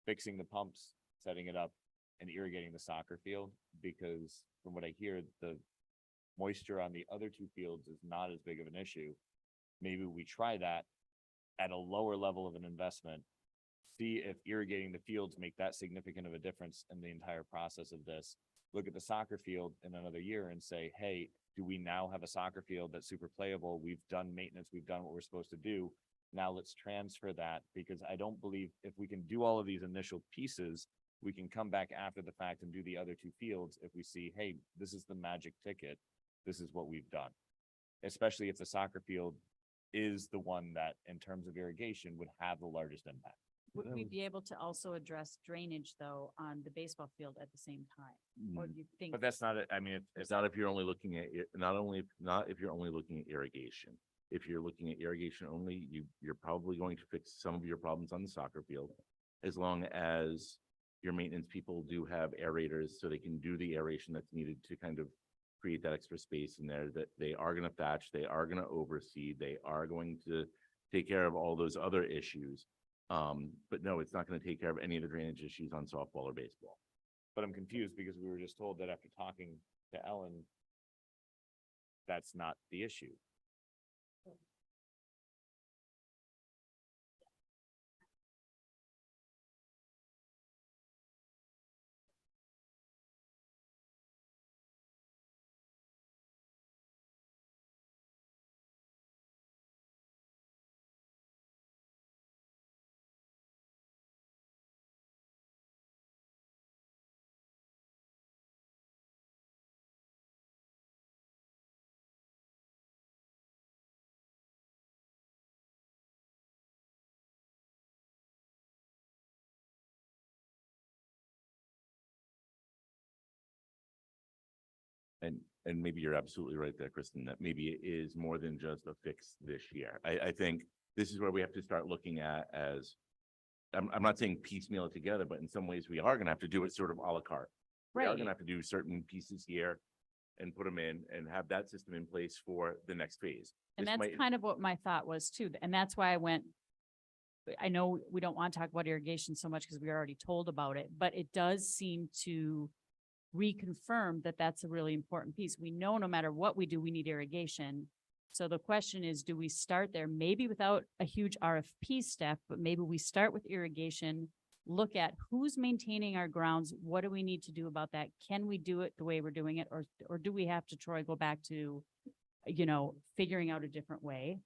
fixing the pumps, setting it up, and irrigating the soccer field, because from what I hear, the moisture on the other two fields is not as big of an issue. Maybe we try that at a lower level of an investment, see if irrigating the fields make that significant of a difference in the entire process of this. Look at the soccer field in another year and say, hey, do we now have a soccer field that's super playable? We've done maintenance, we've done what we're supposed to do. Now let's transfer that, because I don't believe if we can do all of these initial pieces, we can come back after the fact and do the other two fields if we see, hey, this is the magic ticket. This is what we've done. Especially if the soccer field is the one that, in terms of irrigation, would have the largest impact. Would we be able to also address drainage though on the baseball field at the same time? Or do you think? But that's not it. I mean, It's it's not if you're only looking at, not if you're only looking at irrigation. If you're looking at irrigation only, you're probably going to fix some of your problems on the soccer field. As long as your maintenance people do have aerators, so they can do the aeration that's needed to kind of create that extra space in there, that they are gonna thatch, they are gonna overseed, they are going to take care of all those other issues. But no, it's not gonna take care of any of the drainage issues on softball or baseball. but I'm confused because we were just told that after talking to Ellen, that's not the issue. And maybe you're absolutely right there, Kristen, that maybe it is more than just a fix this year. I think this is where we have to start looking at as, I'm not saying piecemeal it together, but in some ways we are gonna have to do it sort of à la carte. We are Right. gonna have to do certain pieces here and put them in and have that system in place for the next phase. And This that's might- kind of what my thought was too. And that's why I went, I know we don't want to talk about irrigation so much because we already told about it, but it does seem to reconfirm that that's a really important piece. We know no matter what we do, we need irrigation. So the question is, do we start there? Maybe without a huge RFP step, but maybe we start with irrigation, look at who's maintaining our grounds, what do we need to do about that? Can we do it the way we're doing it, or do we have to, Troy, go back to, figuring out a different way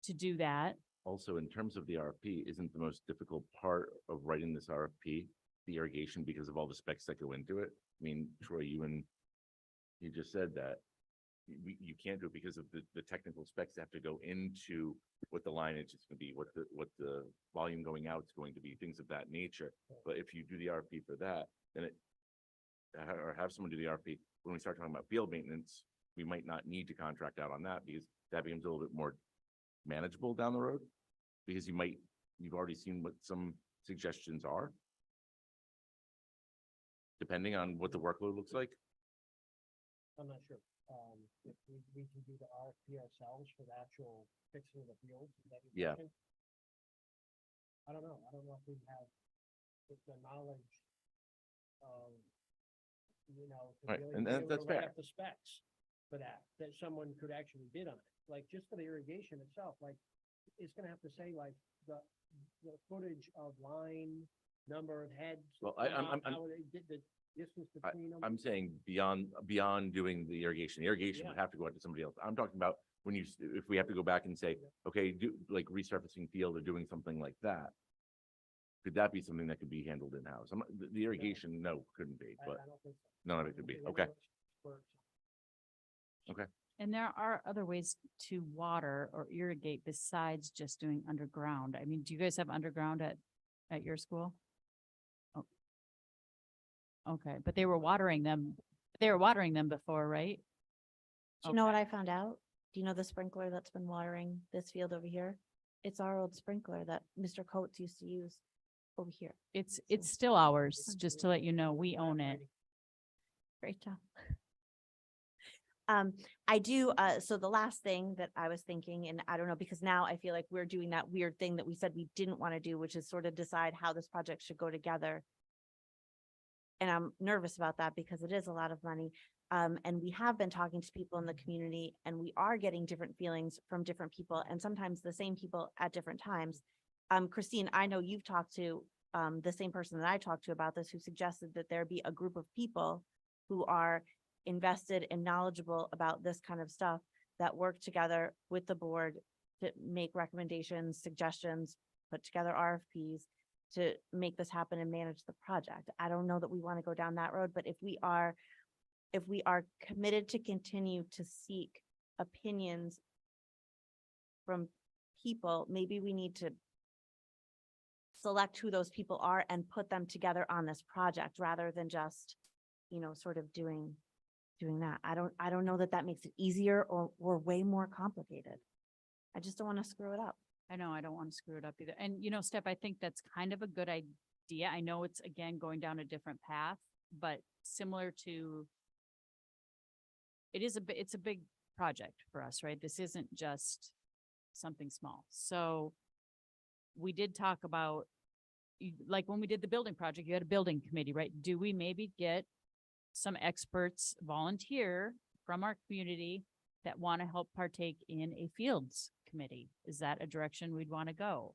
to do that? Also, in terms of the RFP, isn't the most difficult part of writing this RFP, the irrigation, because of all the specs that go into it? I mean, Troy, you just said that you can't do it because of the technical specs that have to go into what the lineage is gonna be, what the volume going out is going to be, things of that nature. But if you do the RFP for that, then or have someone do the RFP, when we start talking about field maintenance, we might not need to contract out on that because that becomes a little bit more manageable down the road. Because you've already seen what some suggestions are, depending on what the workload looks like. I'm not sure, if we can do the RFP ourselves for the actual fixing of the fields. Is that your Yeah. question? I don't know if we have the knowledge of, to Right, really and be able that's to write fair. up the specs for that someone could actually bid on it. Like, just for the irrigation itself, like, it's gonna have to say, like, the footage of line, number of heads. Well, how they did the distance between them. I'm saying beyond doing the irrigation would have to go out to somebody else. I'm talking about when if we have to go back and say, okay, do like resurfacing field or doing something like that. Could that be something that could be handled in-house? The irrigation, no, couldn't be, but I don't think so. none of it could be. They Okay, know it's for- And there are other ways to water or irrigate besides just doing underground. I mean, do you guys have underground at your school? Oh. Okay, but they were watering them before, right? Do you know what Okay. I found out? Do you know the sprinkler that's been watering this field over here? It's our old sprinkler that Mr. Coates used to use over here. It's still ours, just to let you know, we own it. Great job. I do, so the last thing that I was thinking, and I don't know, because now I feel like we're doing that weird thing that we said we didn't want to do, which is sort of decide how this project should go together. And I'm nervous about that because it is a lot of money. And we have been talking to people in the community and we are getting different feelings from different people and sometimes the same people at different times. Christine, I know you've talked to the same person that I talked to about this, who suggested that there be a group of people who are invested and knowledgeable about this kind of stuff that work together with the board to make recommendations, suggestions, put together RFPs to make this happen and manage the project. I don't know that we want to go down that road, but if we are committed to continue to seek opinions from people, maybe we need to select who those people are and put them together on this project rather than just, sort of doing that. I don't know that that makes it easier or way more complicated. I just don't want to screw it up. I know, I don't want to screw it up either. And Steph, I think that's kind of a good idea. I know it's again going down a different path, but similar to it's a big project for us, right? This isn't just something small. So we did talk about, like when we did the building project, you had a building committee, right? Do we maybe get some experts volunteer from our community that want to help partake in a fields committee? Is that a direction we'd want to go?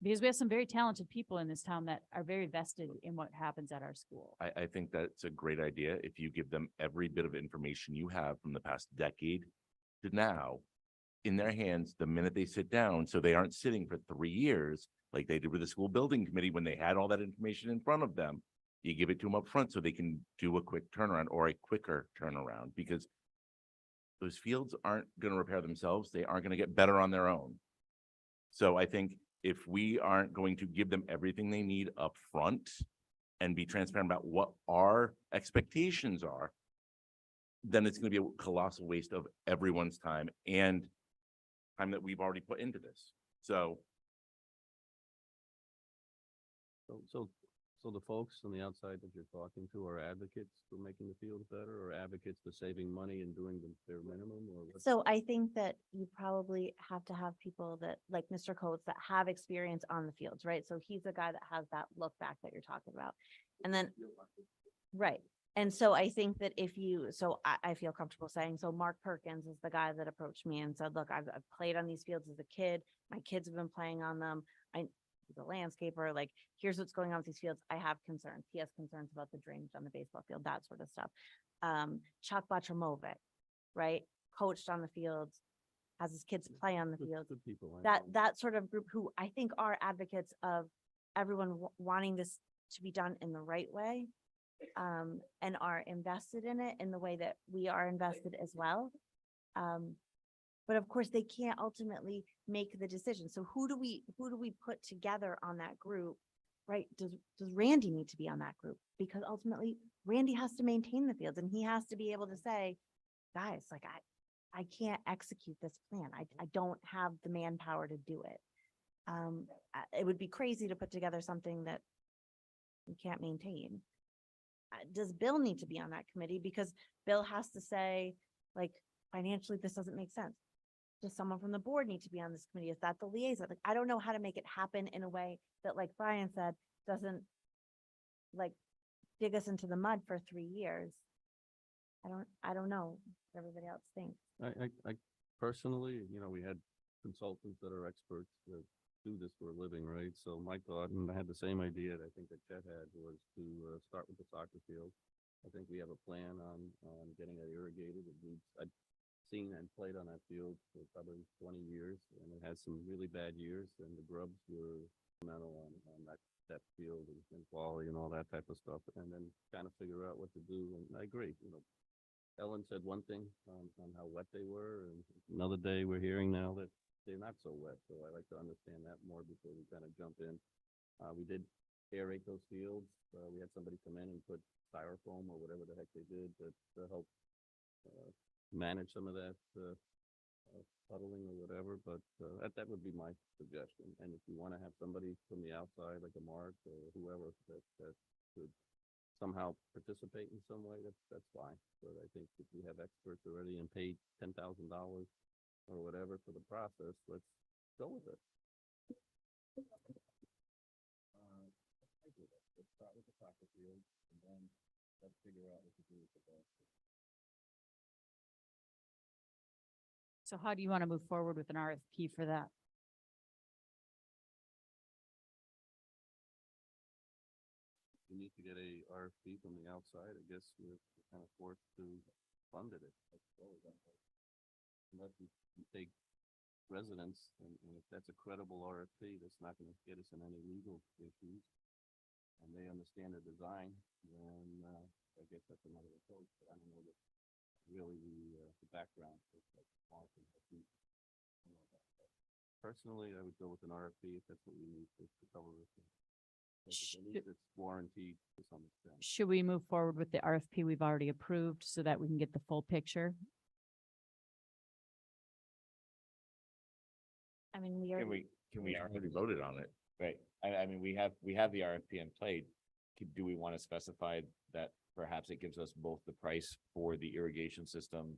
Because we have some very talented people in this town that are very vested in what happens at our school. I think that's a great idea. If you give them every bit of information you have from the past decade to now in their hands the minute they sit down, so they aren't sitting for 3 years like they did with the school building committee when they had all that information in front of them. You give it to them up front so they can do a quick turnaround or a quicker turnaround, because those fields aren't going to repair themselves. They aren't going to get better on their own. So I think if we aren't going to give them everything they need up front and be transparent about what our expectations are, then it's going to be a colossal waste of everyone's time and time that we've already put into this. So So the folks on the outside that you're talking to are advocates for making the fields better, or advocates for saving money and doing the bare minimum, or what? So I think that you probably have to have people that, like Mr. Coates, that have experience on the fields, right? So he's the guy that has that look back that you're talking about. And then, right. And so I think that I feel comfortable saying, so Mark Perkins is the guy that approached me and said, look, I've played on these fields as a kid. My kids have been playing on them. He's a landscaper, like, here's what's going on with these fields. I have concerns. He has concerns about the drainage on the baseball field, that sort of stuff. Chuck Batramovic, right? Coached on the fields, has his kids play on the field. Good people. I know. That sort of group who I think are advocates of everyone wanting this to be done in the right way, and are invested in it in the way that we are invested as well. But of course, they can't ultimately make the decision. So who do we put together on that group, right? Does Randy need to be on that group? Because ultimately, Randy has to maintain the fields and he has to be able to say, guys, like, I can't execute this plan. I don't have the manpower to do it. It would be crazy to put together something that we can't maintain. Does Bill need to be on that committee? Because Bill has to say, like, financially, this doesn't make sense. Does someone from the board need to be on this committee? Is that the liaison? Like, I don't know how to make it happen in a way that, like Brian said, doesn't like dig us into the mud for 3 years. I don't know what everybody else thinks. I personally, we had consultants that are experts that do this for a living, right? So my thought, and I had the same idea that I think that Chet had, was to start with the soccer field. I think we have a plan on getting it irrigated. I've seen and played on that field for probably 20 years, and it has some really bad years, and the grubs were fundamental on that field and quality and all that type of stuff, and then kind of figure out what to do. And I agree, Ellen said one thing on how wet they were, and another day we're hearing now that they're not so wet. So I like to understand that more before we kind of jump in. We did aerate those fields. We had somebody come in and put styrofoam or whatever the heck they did to help manage some of that puddling or whatever, but that would be my suggestion. And if you want to have somebody from the outside, like a Mark or whoever that could somehow participate in some way, that's fine. But I think if we have experts already and paid $10,000 or whatever for the process, let's go with it. Let's start with the soccer field and then let's figure out what to do with the ball. So how do you want to move forward with an RFP for that? We need to get a RFP from the outside. I guess we're kind of forced to fund it. Unless we take residents, and if that's a credible RFP, that's not going to get us in any legal issues, and they understand the design, then I guess that's another approach. But I don't know that really the background. Personally, I would go with an RFP if that's what we need to cover it. At least it's warranted to some extent. Should we move forward with the RFP we've already approved so that we can get the full picture? I mean, we Can already, we Already voted on it. right, I mean, we have the RFP in play. Do we want to specify that perhaps it gives us both the price for the irrigation system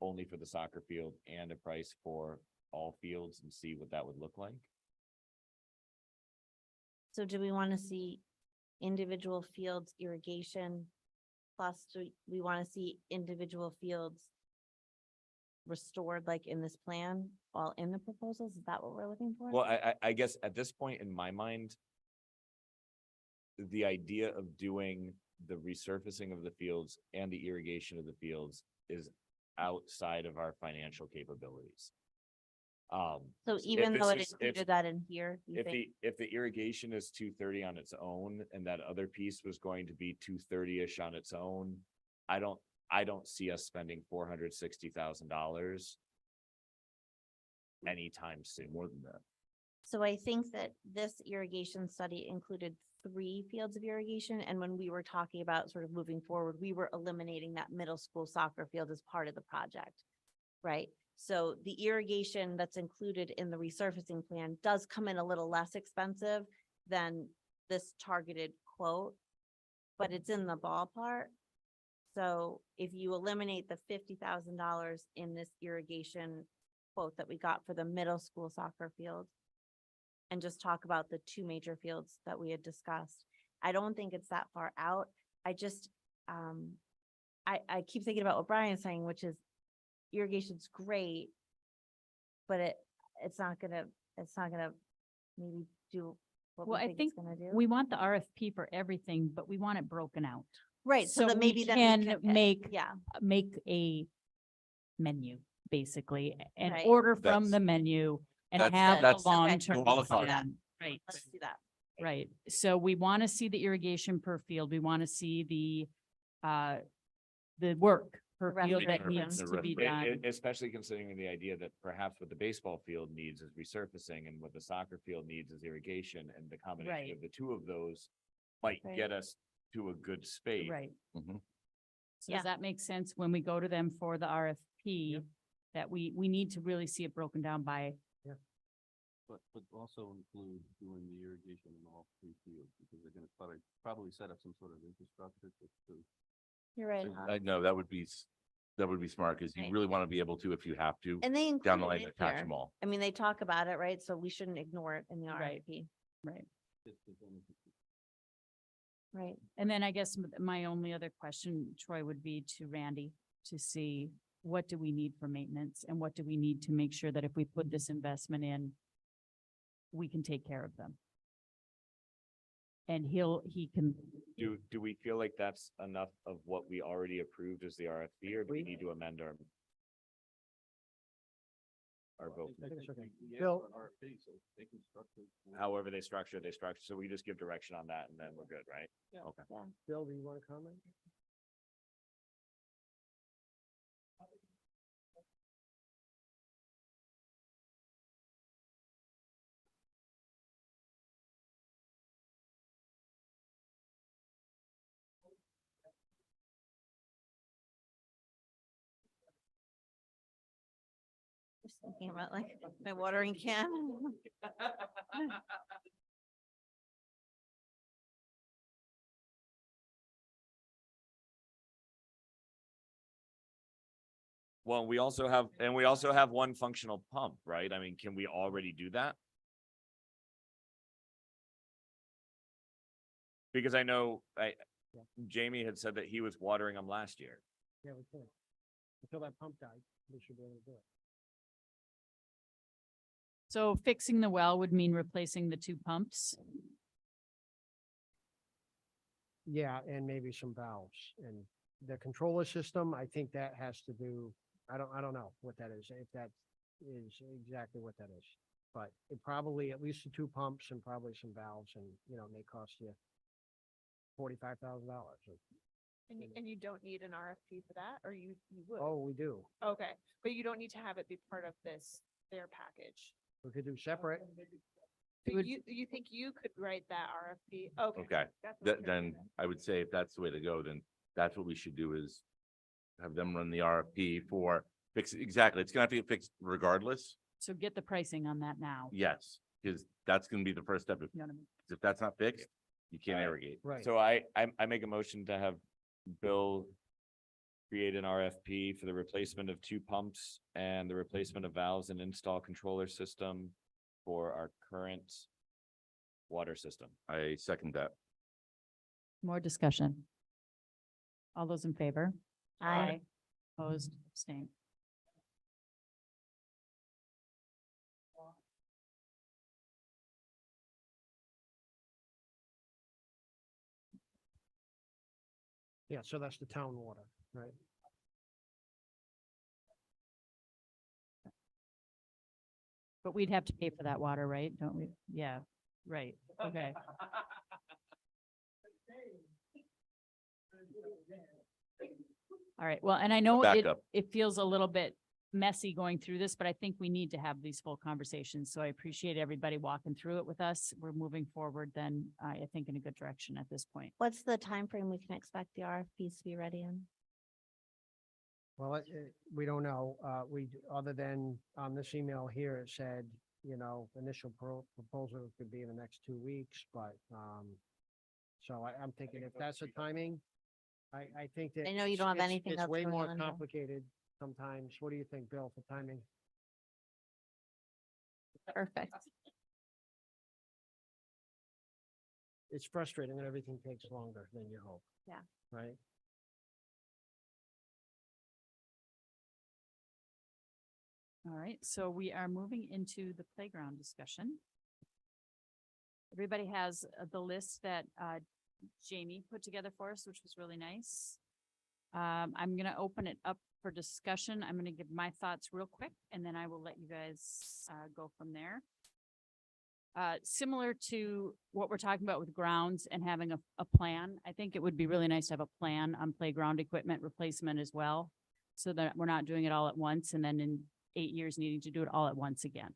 only for the soccer field and a price for all fields and see what that would look like? so do we want to see individual fields irrigation? Plus, do we want to see individual fields restored like in this plan, all in the proposals? Is that what we're looking for? Well, I guess at this point in my mind, the idea of doing the resurfacing of the fields and the irrigation of the fields is outside of our financial capabilities. So if even though it it's just- included that in here, you If think, the irrigation is 230 on its own and that other piece was going to be 230-ish on its own, I don't see us spending $460,000 anytime soon. More than that. so I think that this irrigation study included 3 fields of irrigation. And when we were talking about sort of moving forward, we were eliminating that middle school soccer field as part of the project. Right? So the irrigation that's included in the resurfacing plan does come in a little less expensive than this targeted quote, but it's in the ballpark. So if you eliminate the $50,000 in this irrigation quote that we got for the middle school soccer field and just talk about the 2 major fields that we had discussed, I don't think it's that far out. I just, I keep thinking about what Brian's saying, which is irrigation's great, but it's not gonna maybe do what we Well, I think think it's gonna do. we want the RFP for everything, but we want it broken out. Right, so that we maybe then we can can pick. make, Yeah, make a menu, basically, and Right. order from That's- the menu and that's- have a that's- okay. long-term A la carte. plan. Right, let's do that. right. So we want to see the irrigation per field. We want to see the work per The field that restoration. needs The to be restoration. done. Especially considering the idea that perhaps what the baseball field needs is resurfacing and what the soccer field needs is irrigation, and the combination Right. of the 2 of those might Right. get us to a good spate. Right. Mhm. So Yeah. does that make sense when we go to them for the RFP? That we need to really see it broken down by, But also include doing the irrigation in all 3 fields, because they're gonna probably set up some sort of infrastructure to. You're right. Huh? I know that would be smart because you Right. really want to be able to, if you have to, And they down the include line, it attach here. them all. I mean, they talk about it, right? So we shouldn't ignore it in the Right. RFP, right? right? And then I guess my only other question, Troy, would be to Randy to see what do we need for maintenance and what do we need to make sure that if we put this investment in, we can take care of them. And he can, Do we feel like that's enough of what we already approved as the RFP, or do we need to amend our vote? Bill- However they structure, so we just give direction on that and then we're good, right? Yeah. Okay. Bill, do you want to comment? Just thinking about like my watering can. Well, we also have one functional pump, right? I mean, can we already do that? Because I know, Yeah. Jamie had said that he was watering them last year. Yeah, we could. Until that pump died, we should be able to do it. So fixing the well would mean replacing the two pumps. Yeah, and maybe some valves and the controller system, I think that has to do, I don't know what that is, if that is exactly what that is. But it probably, at least the two pumps and probably some valves and, may cost you $45,000. And you don't need an RFP for that, or you would? Oh, we do. Okay, but you don't need to have it be part of their package. We could do separate. It So would- you think you could write that RFP? Okay. Okay, that's what you're then doing. I would say if that's the way to go, then that's what we should do is have them run the RFP for fix, exactly, it's gonna have to get fixed regardless. So get the pricing on that now. Yes, because that's gonna be the first step. You know what I mean? If that's not fixed, you can't Right. irrigate. Right. So I make a motion to have Bill create an RFP for the replacement of two pumps and the replacement of valves and install controller system for our current water system. I second that. More discussion. All those in favor? I, Opposed, abstained. Yeah, so that's the town water, right? But we'd have to pay for that water, right? Don't we? Yeah, right. Okay. All right. Well, and I know Back it, up. it feels a little bit messy going through this, but I think we need to have these full conversations. So I appreciate everybody walking through it with us. We're moving forward then, I think in a good direction at this point. what's the time frame we can expect the RFPs to be ready in? Well, we don't know, other than on this email here, it said, initial proposal could be in the next 2 weeks, but, so I'm thinking if that's the timing, I think that. I know you don't have it's- anything It's else way going more on until- complicated sometimes. What do you think, Bill, for timing? Perfect. It's frustrating when everything takes longer than you hope. Yeah. Right? All right, so we are moving into the playground discussion. Everybody has the list that Jamie put together for us, which was really nice. I'm gonna open it up for discussion. I'm gonna give my thoughts real quick, and then I will let you guys go from there. Similar to what we're talking about with grounds and having a plan, I think it would be really nice to have a plan on playground equipment replacement as well, so that we're not doing it all at once and then in 8 years needing to do it all at once again.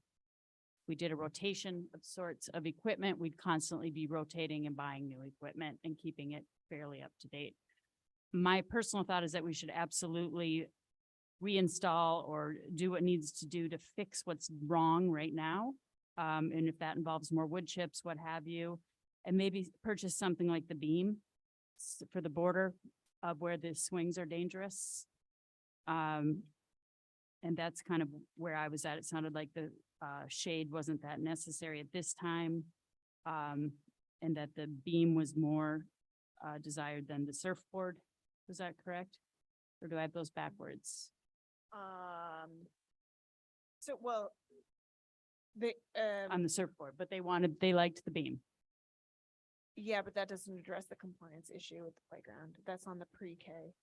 We did a rotation of sorts of equipment. We'd constantly be rotating and buying new equipment and keeping it fairly up to date. My personal thought is that we should absolutely reinstall or do what needs to do to fix what's wrong right now. And if that involves more wood chips, what have you, and maybe purchase something like the beam for the border of where the swings are dangerous. And that's kind of where I was at. It sounded like the shade wasn't that necessary at this time. And that the beam was more desired than the surfboard. Was that correct? Or do I have those backwards? So, well, the, On the surfboard, but they liked the beam. yeah, but that doesn't address the compliance issue with the playground. That's on the pre-K.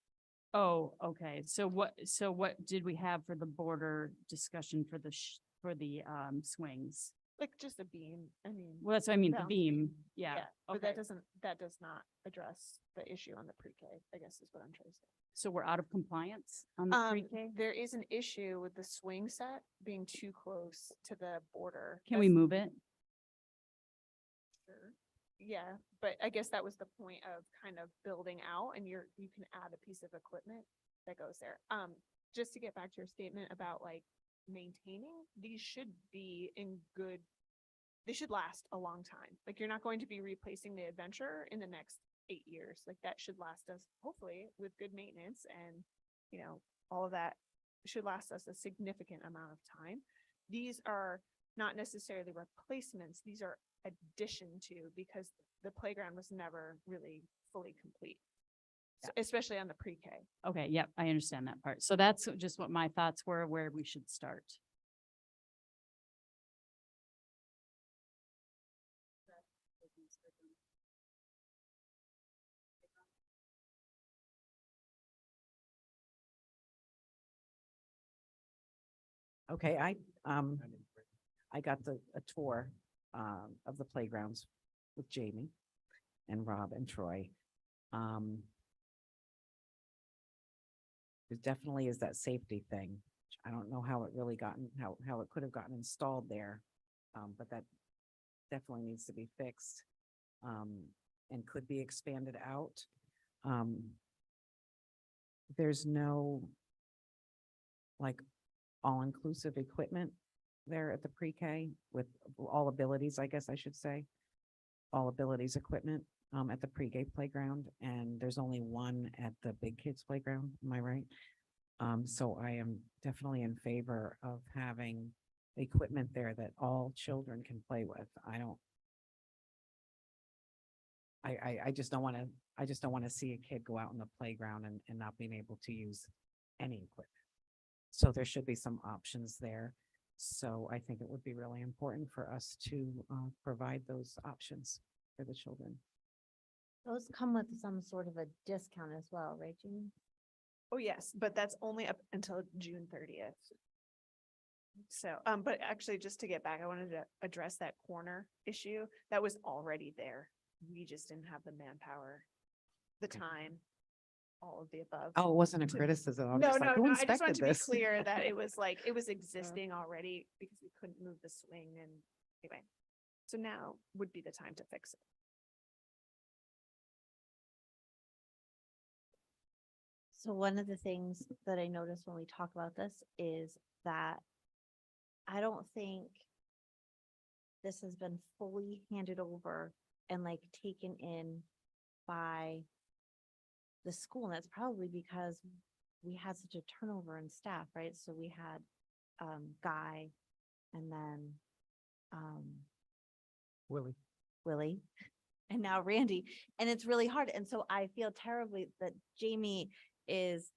Oh, okay. So what did we have for the border discussion for the swings? Like just a beam, I mean. Well, that's what I mean, the Bounce beam, yeah. But Okay. that does not address the issue on the pre-K, I guess is what I'm trying to say. So we're out of compliance on the pre-K? There is an issue with the swing set being too close to the border. Can we move it? Sure. Yeah, but I guess that was the point of kind of building out and you can add a piece of equipment that goes there. Just to get back to your statement about like maintaining, these should be in good, they should last a long time. Like you're not going to be replacing the Adventure in the next 8 years. Like that should last us hopefully with good maintenance and, all of that should last us a significant amount of time. These are not necessarily replacements, these are addition to, because the playground was never really fully complete. Especially on the pre-K. Okay, yep, I understand that part. So that's just what my thoughts were, where we should start. Okay, I got a tour, of the playgrounds with Jamie and Rob and Troy. There definitely is that safety thing. I don't know how it really gotten, how it could have gotten installed there. But that definitely needs to be fixed, and could be expanded out. There's no like all-inclusive equipment there at the pre-K with all abilities, I guess I should say. All abilities equipment, at the pre-K playground, and there's only one at the big kids playground, am I right? So I am definitely in favor of having equipment there that all children can play with. I just don't want to see a kid go out in the playground and not being able to use any equipment. So there should be some options there. So I think it would be really important for us to provide those options for the children. Those come with some sort of a discount as well, right, Jeannie? Oh, yes, but that's only up until June 30th. So, but actually, just to get back, I wanted to address that corner issue that was already there. We just didn't have the manpower, the time, all of the above. Oh, it wasn't a to- criticism. I'm No, just no, like, who no, I just wanted inspected to be this? clear that it was like, it was existing already because we couldn't move the swing and anyway. So now would be the time to fix it. So one of the things that I noticed when we talk about this is that I don't think this has been fully handed over and like taken in by the school. And that's probably because we had such a turnover in staff, right? So we had Guy and then Willie and now Randy. And it's really hard. And so I feel terribly that Jamie is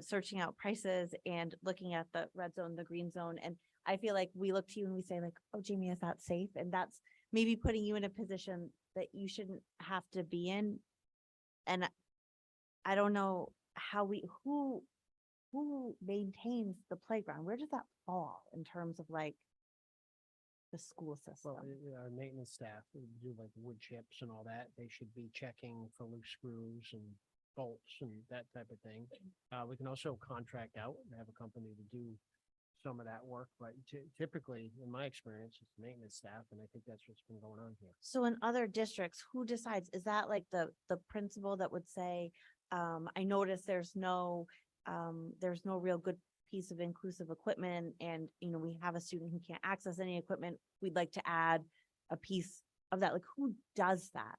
searching out prices and looking at the red zone, the green zone. And I feel like we look to you and we say like, oh, Jamie, is that safe? And that's maybe putting you in a position that you shouldn't have to be in. And I don't know how who maintains the playground? Where does that fall in terms of like the school system? Well, our maintenance staff who do like wood chips and all that, they should be checking for loose screws and bolts and that type of thing. We can also contract out and have a company to do some of that work, but typically, in my experience, it's maintenance staff, and I think that's what's been going on here. So in other districts, who decides? Is that like the principal that would say, I noticed there's no real good piece of inclusive equipment and, you know, we have a student who can't access any equipment. We'd like to add a piece of that. Like, who does that?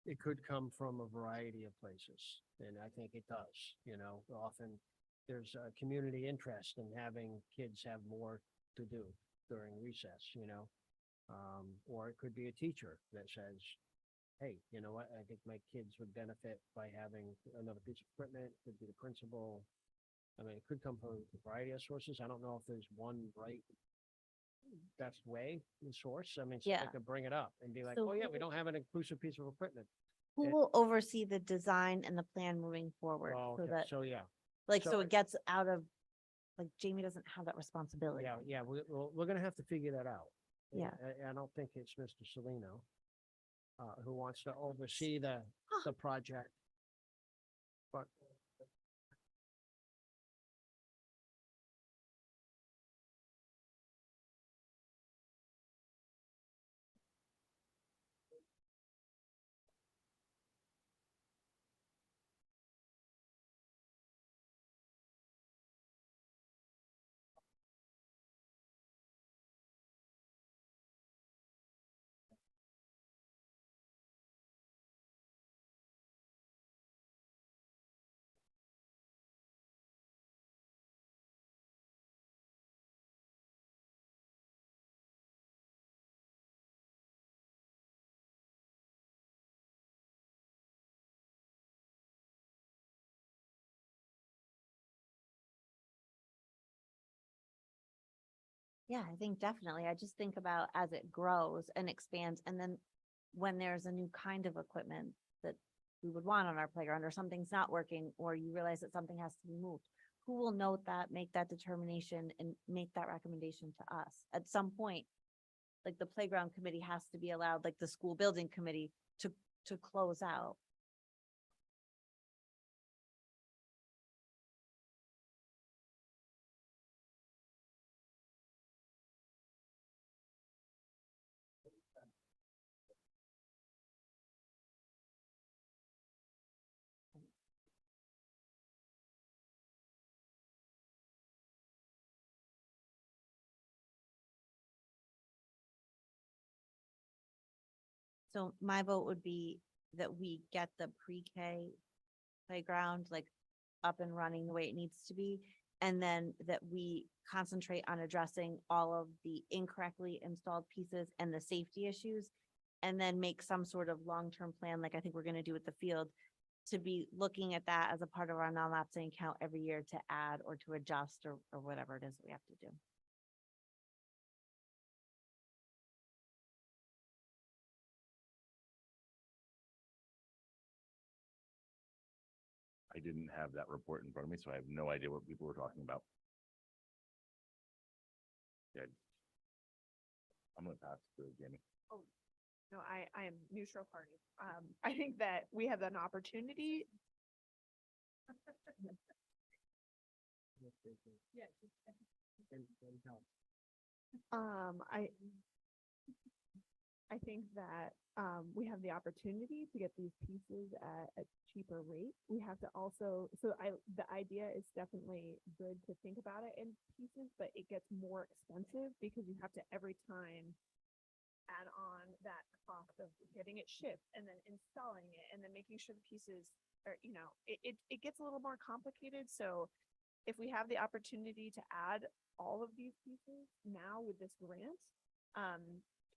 It could come from a variety of places, and I think it does, you know, often there's a community interest in having kids have more to do during recess, you know? Or it could be a teacher that says, hey, you know what, I think my kids would benefit by having another piece of equipment, could be the principal. I mean, it could come from a variety of sources. I don't know if there's one right best way, the source. I mean, so Yeah. they could bring it up and be like, So oh yeah, who- we don't have an inclusive piece of equipment. Who Yeah. will oversee the design and the plan moving forward? Oh, So okay. that, So, yeah, like, so so it- it gets out of, like, Jamie doesn't have that responsibility. yeah, we're gonna have to figure that out. Yeah. I don't think it's Mr. Salino, who wants to oversee the project. But Yeah, I think definitely. I just think about as it grows and expands, and then when there's a new kind of equipment that we would want on our playground, or something's not working, or you realize that something has to be moved. Who will note that, make that determination and make that recommendation to us? At some point, like the playground committee has to be allowed, like the school building committee, to close out. So my vote would be that we get the pre-K playground like up and running the way it needs to be. And then that we concentrate on addressing all of the incorrectly installed pieces and the safety issues. And then make some sort of long-term plan, like I think we're gonna do with the field, to be looking at that as a part of our non-lapsing account every year to add or to adjust or whatever it is that we have to do. I didn't have that report in front of me, so I have no idea what people were talking about. Yeah. I'm gonna pass to Jamie. No, I am neutral party. I think that we have an opportunity. I think that, we have the opportunity to get these pieces at a cheaper rate. We have to also, the idea is definitely good to think about it in pieces, but it gets more expensive because you have to every time add on that cost of getting it shipped and then installing it and then making sure the pieces are, it gets a little more complicated. So if we have the opportunity to add all of these pieces now with this grant,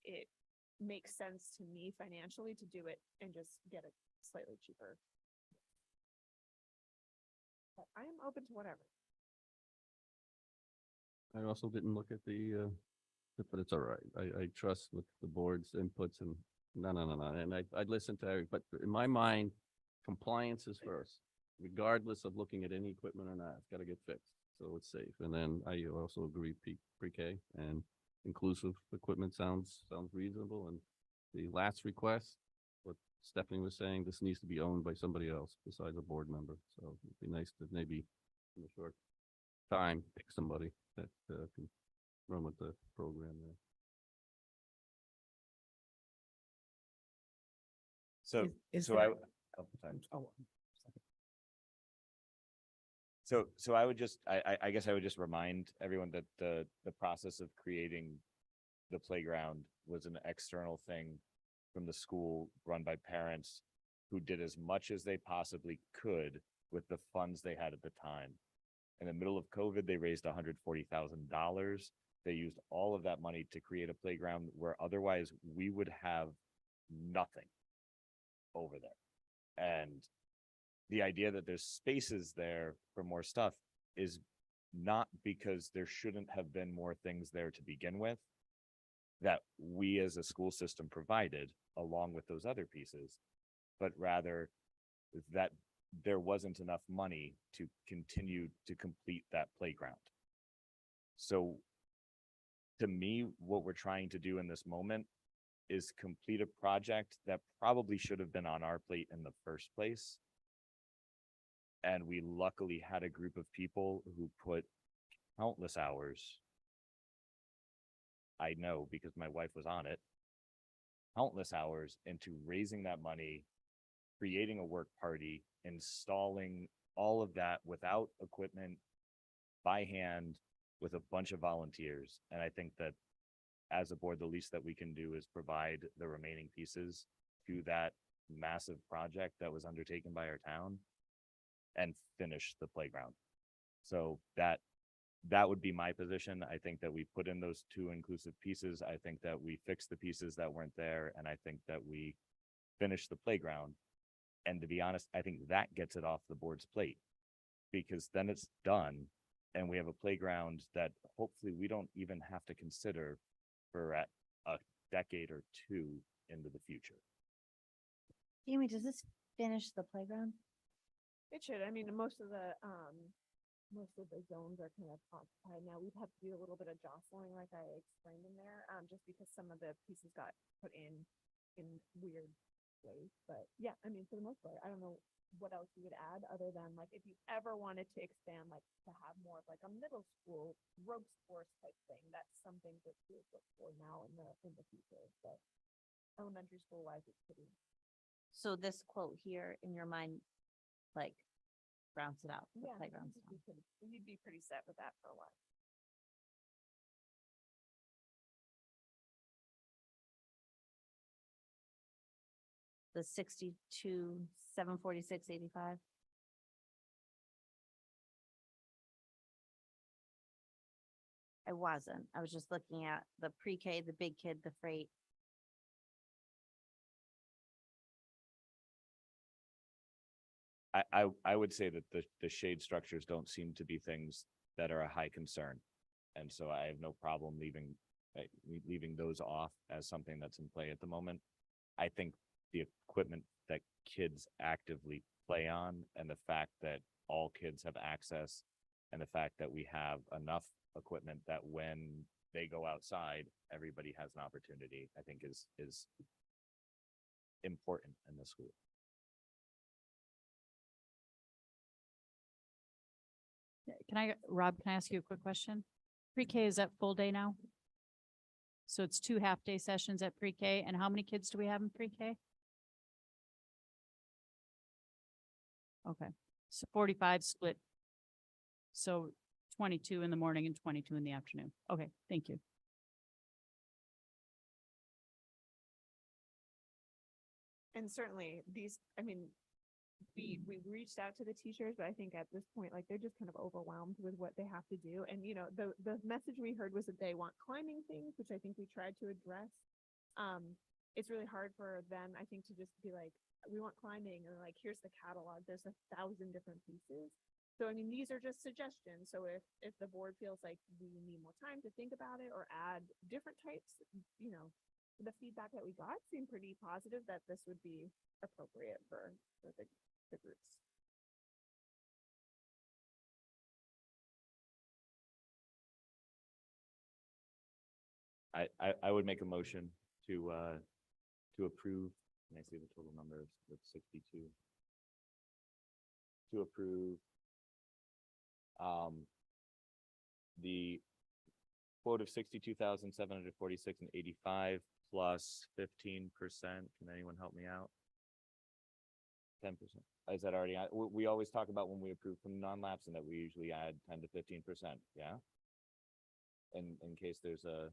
it makes sense to me financially to do it and just get it slightly cheaper. But I am open to whatever. I also didn't look at but it's all right. I trust with the board's inputs and no. And I'd listen to every, but in my mind, compliance is first, regardless of looking at any equipment or not. It's got to get fixed, so it's safe. And then I also agree pre-K and inclusive equipment sounds reasonable. And the last request, what Stephanie was saying, this needs to be owned by somebody else besides a board member. So it'd be nice to maybe in a short time pick somebody that can run with the program there. So, Is so there- oh, sorry. Oh, So I would just, I guess I would just remind everyone that the process of creating the playground was an external thing from the school run by parents who did as much as they possibly could with the funds they had at the time. In the middle of COVID, they raised $140,000. They used all of that money to create a playground where otherwise we would have nothing over there. And the idea that there's spaces there for more stuff is not because there shouldn't have been more things there to begin with that we as a school system provided along with those other pieces, but rather that there wasn't enough money to continue to complete that playground. So to me, what we're trying to do in this moment is complete a project that probably should have been on our plate in the first place. And we luckily had a group of people who put countless hours. I know because my wife was on it, countless hours into raising that money, creating a work party, installing all of that without equipment by hand with a bunch of volunteers. And I think that as a board, the least that we can do is provide the remaining pieces to that massive project that was undertaken by our town and finish the playground. So that would be my position. I think that we put in those two inclusive pieces. I think that we fixed the pieces that weren't there. And I think that we finished the playground. And to be honest, I think that gets it off the board's plate because then it's done And we have a playground that hopefully we don't even have to consider for a decade or two into the future. Jamie, does this finish the playground? It should. I mean, most of the zones are kind of occupied now. We've had to do a little bit of jostling, like I explained in there, just because some of the pieces got put in weird ways. But yeah, I mean, for the most part, I don't know what else you would add other than like if you ever wanted to expand, like to have more of like a middle school rogue sports type thing. That's something that we would look for now in the future. But elementary school wise, it's pretty. So this quote here in your mind, like, rounds it out. The Yeah, playground's you'd done. you'd be pretty set with that for a while. The 62, 746, 85. I wasn't. I was just looking at the pre-K, the big kid, the freight. I would say that the shade structures don't seem to be things that are a high concern. And so I have no problem leaving those off as something that's in play at the moment. I think the equipment that kids actively play on and the fact that all kids have access and the fact that we have enough equipment that when they go outside, everybody has an opportunity, I think is important in the school. Rob, can I ask you a quick question? Pre-K, is that full day now? So it's 2 half-day sessions at pre-K, and how many kids do we have in pre-K? Okay, so 45 split. So 22 in the morning and 22 in the afternoon. Okay, thank you. And certainly these, I mean, we reached out to the teachers, but I think at this point, like, they're just kind of overwhelmed with what they have to do. And, you know, the message we heard was that they want climbing things, which I think we tried to address. It's really hard for them, I think, to just be like, we want climbing, and like, here's the catalog. There's 1,000 different pieces. So, I mean, these are just suggestions. So if the board feels like we need more time to think about it or add different types, you know, the feedback that we got seemed pretty positive that this would be appropriate for the groups. I would make a motion to approve, and I see the total numbers with 62. To approve the quote of 62,746.85 plus 15%. Can anyone help me out? 10%. Is that already, we always talk about when we approve from non-lapsing that we usually add 10 to 15%, yeah? In case there's a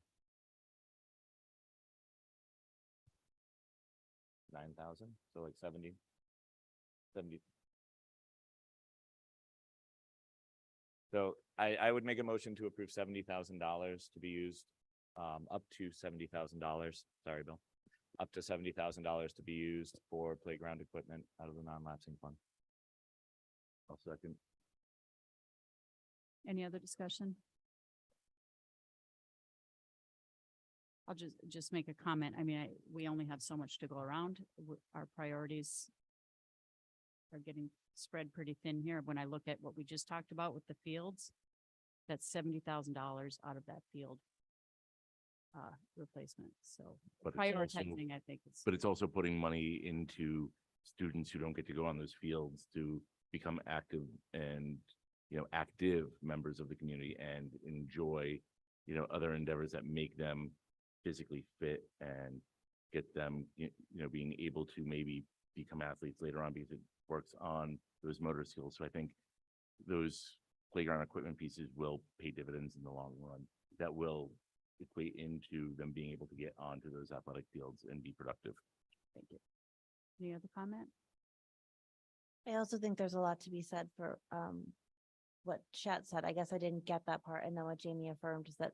9,000, so like 70. So I would make a motion to approve $70,000 to be used, up to $70,000. Sorry, Bill. Up to $70,000 to be used for playground equipment out of the non-lapsing fund. I'll second. Any other discussion? I'll just make a comment. I mean, we only have so much to go around. Our priorities are getting spread pretty thin here. When I look at what we just talked about with the fields, that's $70,000 out of that field replacement. So But it's also- prioritizing, I think it's. But it's also putting money into students who don't get to go on those fields to become active and, you know, active members of the community and enjoy, you know, other endeavors that make them physically fit and get them, you know, being able to maybe become athletes later on because it works on those motor skills. So I think those playground equipment pieces will pay dividends in the long run. That will equate into them being able to get onto those athletic fields and be productive. Thank you. Any other comment? I also think there's a lot to be said for what Chet said. I guess I didn't get that part. And then what Jamie affirmed is that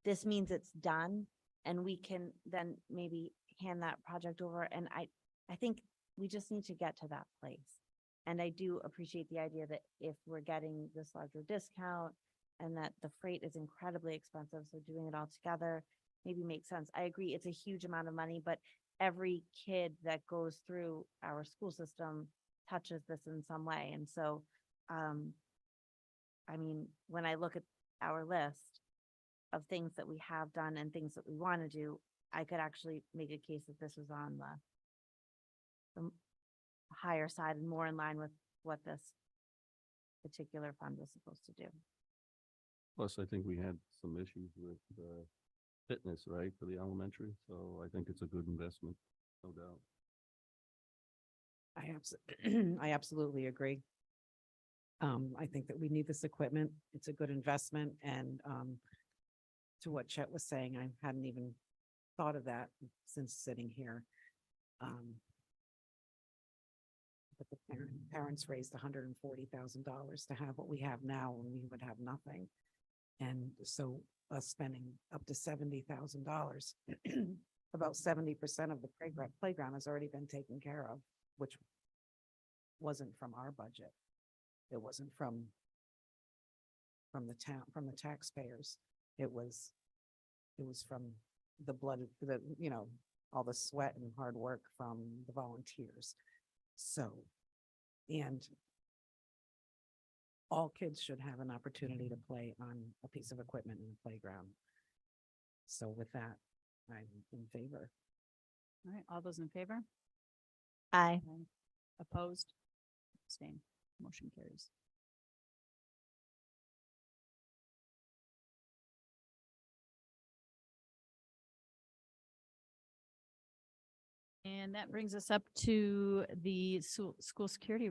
this means it's done and we can then maybe hand that project over. And I think we just need to get to that place. And I do appreciate the idea that if we're getting this larger discount, and that the freight is incredibly expensive, so doing it all together maybe makes sense. I agree, it's a huge amount of money, but every kid that goes through our school system touches this in some way, and so, I mean, when I look at our list of things that we have done and things that we want to do, I could actually make a case that this was on the higher side and more in line with what this particular fund was supposed to do. Plus, I think we had some issues with, fitness, right, for the elementary, so I think it's a good investment, no doubt. I absolutely agree. I think that we need this equipment. It's a good investment and, to what Chet was saying, I hadn't even thought of that since sitting here. But the parents raised $140,000 to have what we have now, and we would have nothing. And so us spending up to $70,000, about 70% of the playground has already been taken care of, which wasn't from our budget. It wasn't from the town, from the taxpayers. It was from the blood, all the sweat and hard work from the volunteers. So, and all kids should have an opportunity to play on a piece of equipment in a playground. So with that, I'm in favor. All right, all those in favor? Aye. Opposed? Abstain. Motion carries. And that brings us up to the school security.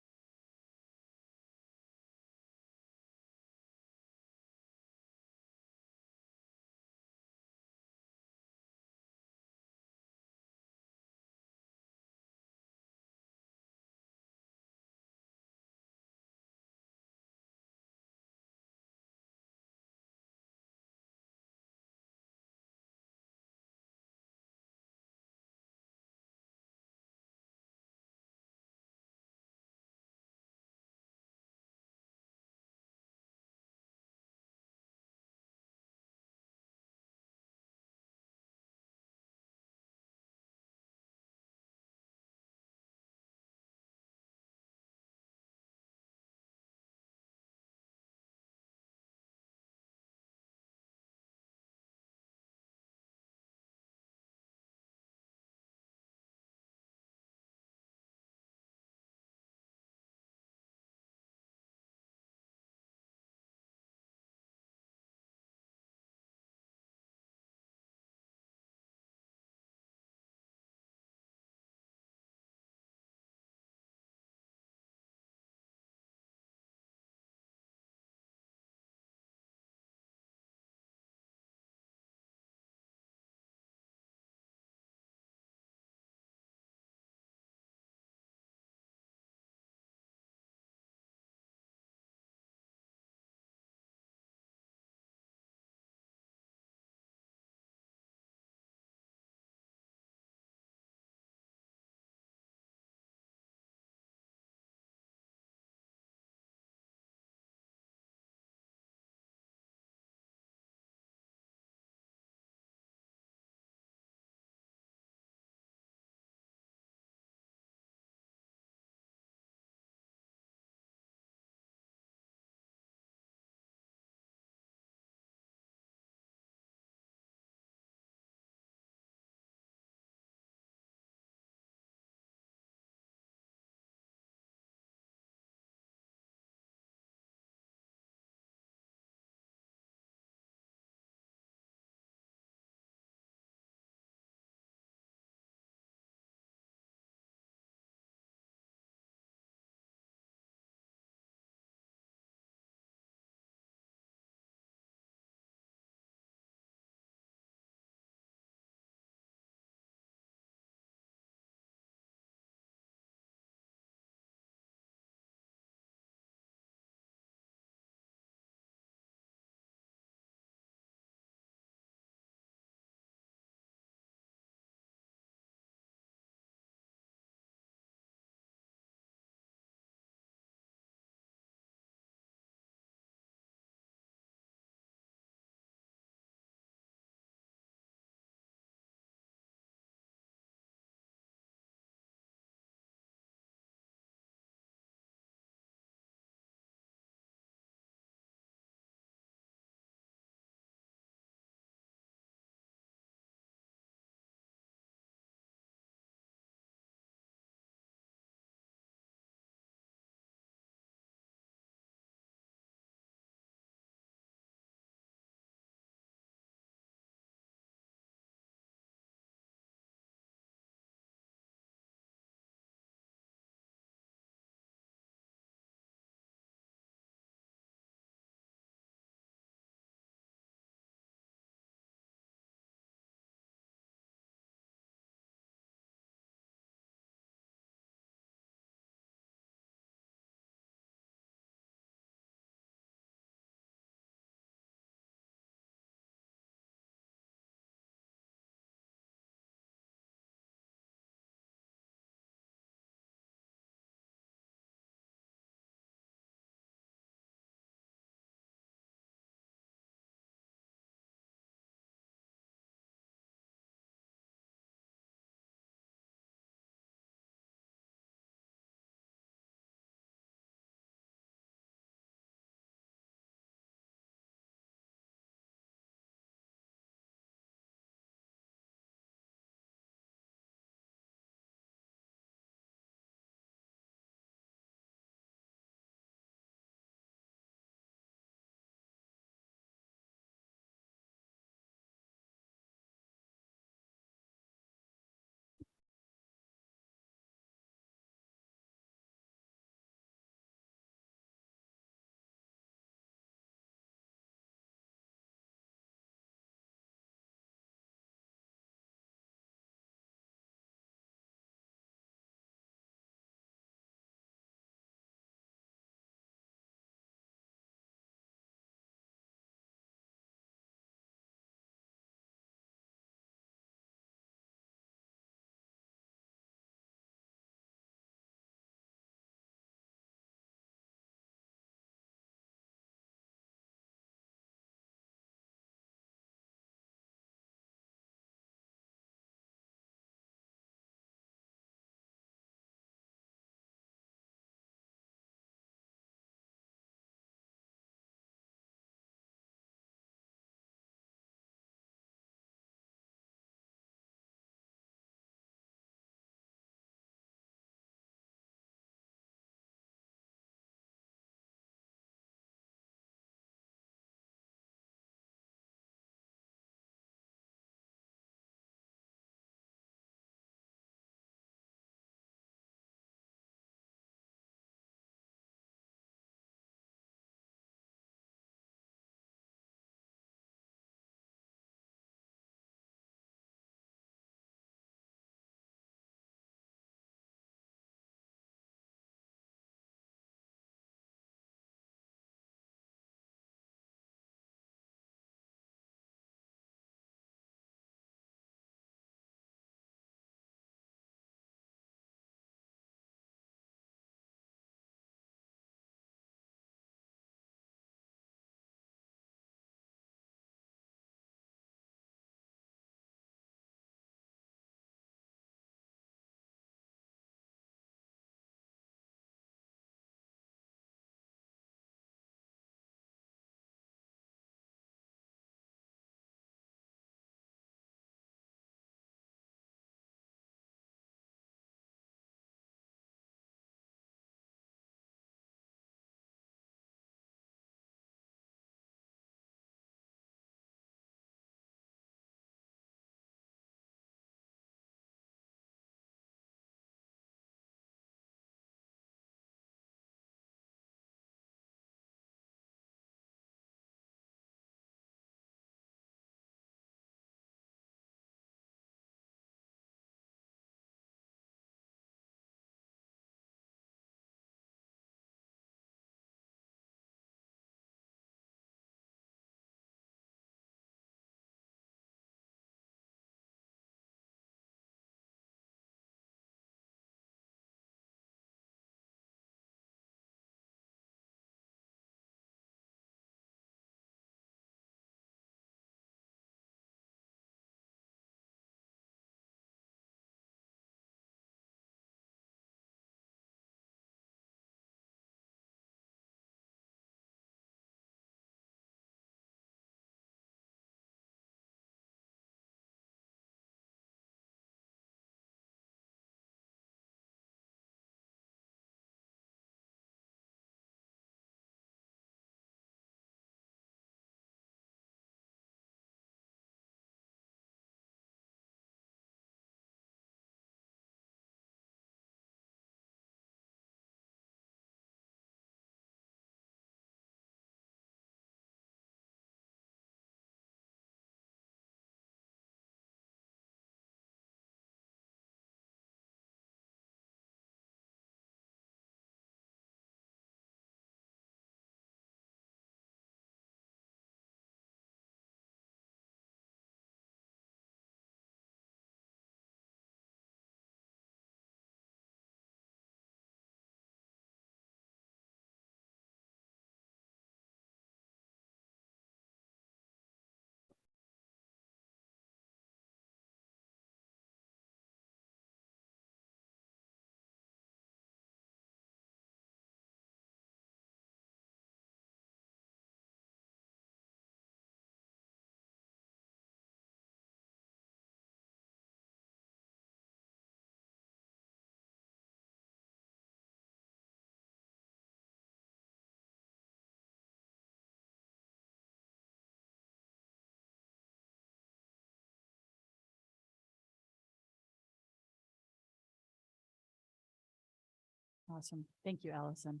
Awesome. Thank you, Allison.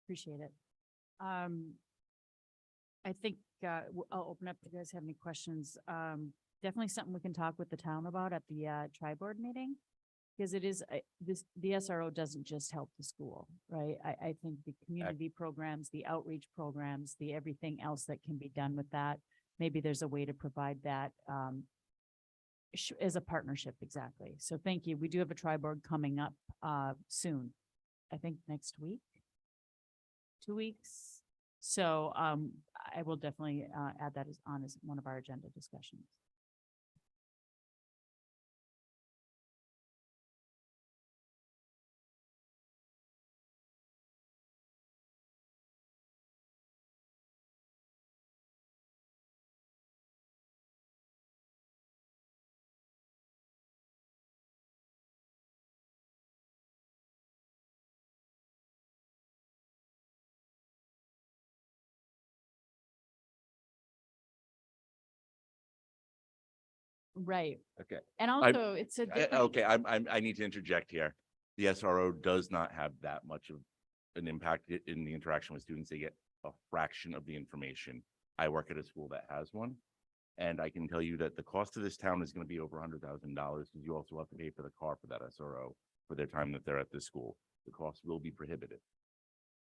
Appreciate it. I think, I'll open up if you guys have any questions. Definitely something we can talk with the town about at the, tri-board meeting. Because it is, the SRO doesn't just help the school, right? I think the community programs, the outreach programs, the everything else that can be done with that, maybe there's a way to provide that, as a partnership, exactly. So thank you. We do have a tri-board coming up, soon. I think next week, 2 weeks. So, I will definitely, add that as one of our agenda discussions. Right. Okay. And also, it's a different. Okay, I need to interject here. The SRO does not have that much of an impact in the interaction with students. They get a fraction of the information. I work at a school that has one. And I can tell you that the cost of this town is going to be over $100,000 because you also have to pay for the car for that SRO for their time that they're at this school. The cost will be prohibitive.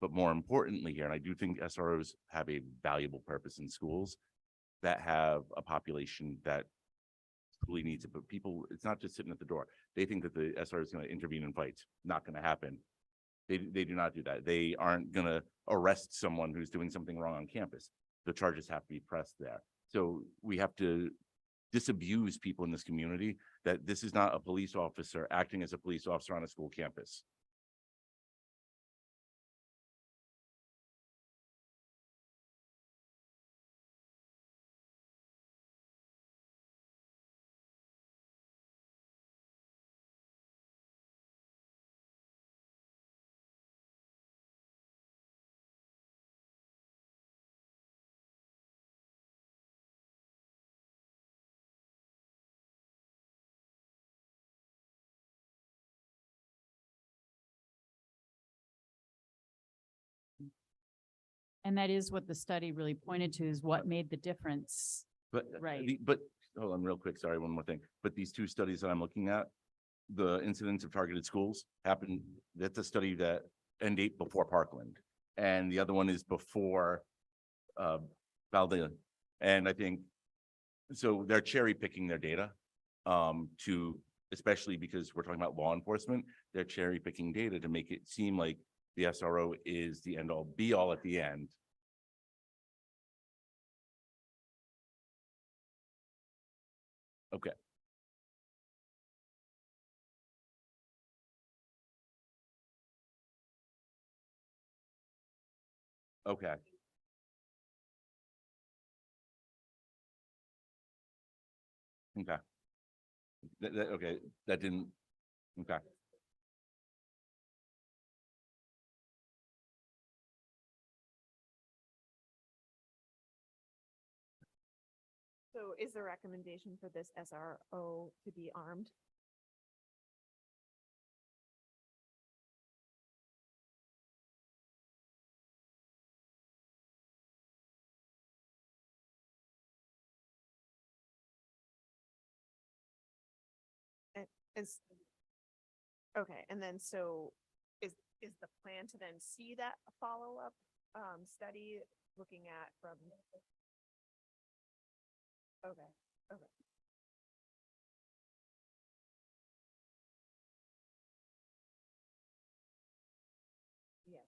But more importantly here, and I do think SROs have a valuable purpose in schools that have a population that truly needs it, but people, it's not just sitting at the door. They think that the SRO is going to intervene in fights. Not going to happen. They do not do that. They aren't going to arrest someone who's doing something wrong on campus. The charges have to be pressed there. So we have to disabuse people in this community that this is not a police officer acting as a police officer on a school campus. And that is what the study really pointed to, is what made the difference. But, Right. but hold on real quick. Sorry, one more thing. But these two studies that I'm looking at, the incidents of targeted schools happened, that's a study that end date before Parkland. And the other one is before, Valdez. And I think, so they're cherry picking their data, to, especially because we're talking about law enforcement, they're cherry picking data to make it seem like the SRO is the end all be all at the end. Okay. Okay. Okay. Okay, that didn't, okay. So is the recommendation for this SRO to be armed? Is, okay, and then so is the plan to then see that follow-up study looking at from? Okay, okay. Yeah,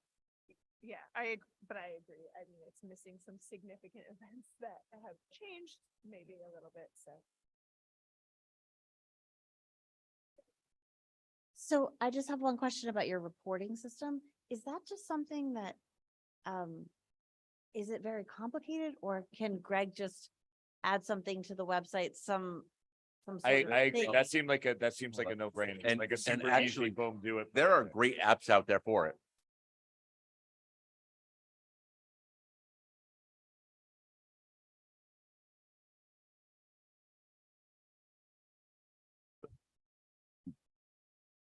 yeah, but I agree. I mean, it's missing some significant events that have changed maybe a little bit, so. So I just have one question about your reporting system. Is that just something that, is it very complicated, or can Greg just add something to the website, some I sort of agree. thing? That seemed like a no-brainer, And- like a and super actually, easy, boom, do it. There are great apps out there for it.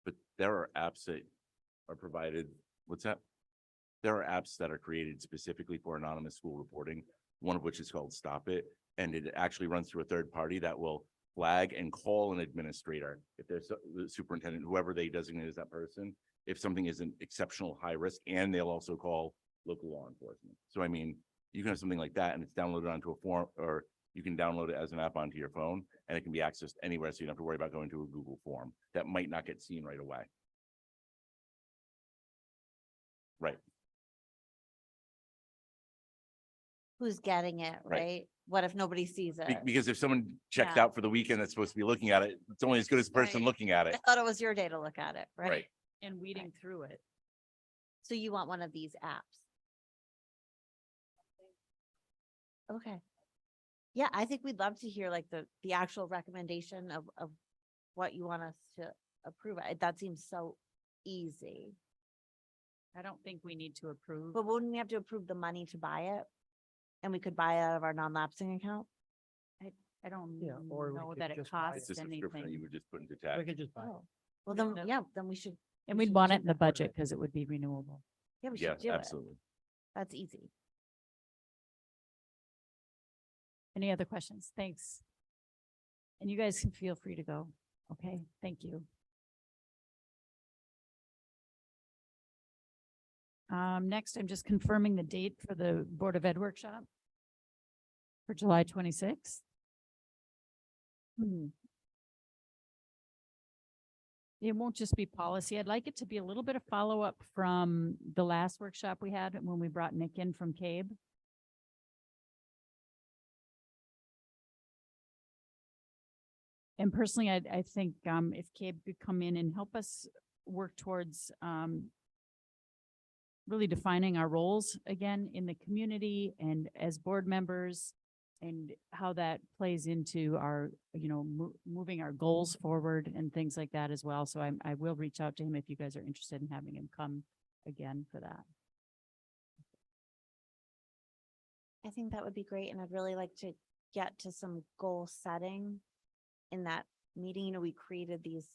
But there are apps that are provided What's that? There are apps that are created specifically for anonymous school reporting, one of which is called Stop It. And it actually runs through a third party that will flag and call an administrator if there's the superintendent, whoever they designate as that person, if something is an exceptional high risk, and they'll also call local law enforcement. So I mean, you can have something like that and it's downloaded onto a form, or you can download it as an app onto your phone and it can be accessed anywhere. So you don't have to worry about going to a Google form that might not get seen right away. Right. Who's getting it, Right. right? What if nobody sees it? Because if someone checked Yeah. out for the weekend that's supposed to be looking at it, it's only as good as the person Right. looking at I it. thought it was your day to look at it, right? Right. And weeding through it. So you want one of these apps? Okay. Yeah, I think we'd love to hear like the actual recommendation of what you want us to approve. That seems so easy. I don't think we need to approve. But wouldn't we have to approve the money to buy it? And we could buy it out of our non-lapsing account? I don't Yeah, or we know could that it just buy it. It's costs a subscription that you anything. would just put into We tax. could just buy it. Oh, well Yeah, then, no. yeah, then we should. And we we'd should want do it in the that. budget because it would be renewable. Yeah, we should Yes, do it. absolutely. That's easy. Any other questions? Thanks. And you guys can feel free to go. Okay, thank you. Next, I'm just confirming the date for the Board of Ed workshop for July 26th. It won't just be policy. I'd like it to be a little bit of follow-up from the last workshop we had when we brought Nick in from CABE. And personally, I think if CABE could come in and help us work towards really defining our roles again in the community and as board members, and how that plays into our, moving our goals forward and things like that as well. So I will reach out to him if you guys are interested in having him come again for that. I think that would be great, and I'd really like to get to some goal setting in that meeting. We created these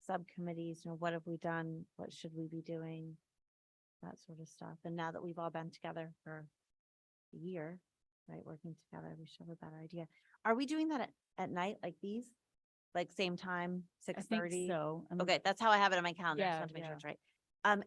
subcommittees, what have we done? What should we be doing? That sort of stuff. And now that we've all been together for a year, right, working together, we should have a better idea. Are we doing that at night like these? Like same time, I 6:30? think so. Okay, that's how I have it on my calendar. I just Yeah, want to make sure yeah. it's right.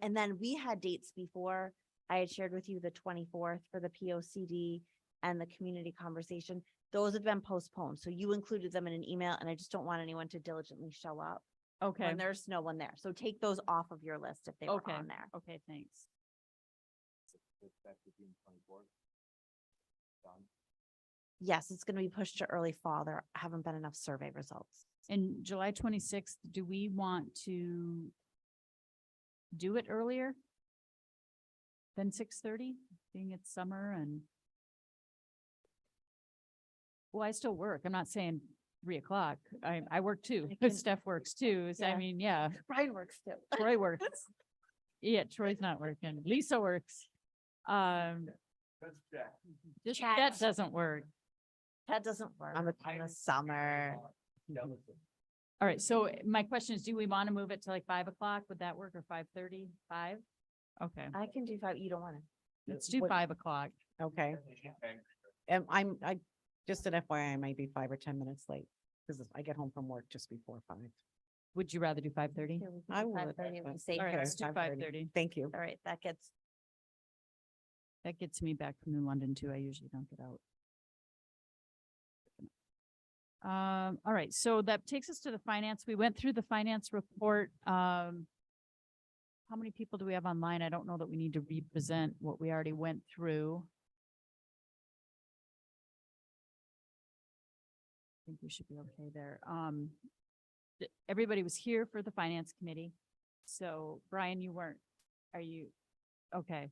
And then we had dates before. I had shared with you the 24th for the POCD and the community conversation. Those have been postponed. So you included them in an email, and I just don't want anyone to diligently show up Okay, when there's no one there. So take those off of your list if they were okay, on there. okay, thanks. Yes, it's going to be pushed to early fall. There haven't been enough survey results. And July 26th, do we want to do it earlier than 6:30, being it's summer and? Well, I still work. I'm not saying 3:00. I work too. I can- Steph works too. So I Yeah. mean, yeah, Brian works too. Troy works. Yeah, Troy's not working. Lisa works. Just Cat. that doesn't work. That doesn't work. On the summer. All right, so my question is, do we want to move it to like 5:00? Would that work, or 5:30? 5? Okay, I can do 5. You don't want to. let's do What- 5:00. Okay. And I, just an FYI, I might be 5 or 10 minutes late because I get home from work just before 5. Would you rather do 5:30? I would. 5:30 would be but- safe. All right, Okay, let's do 5:30. Thank you. All right, that gets, That gets me back from New London too. I usually don't get out. All right, so that takes us to the finance. We went through the finance report. How many people do we have online? I don't know that we need to represent what we already went through. I think we should be okay there. Everybody was here for the finance committee. So Brian, you weren't, are you? Okay.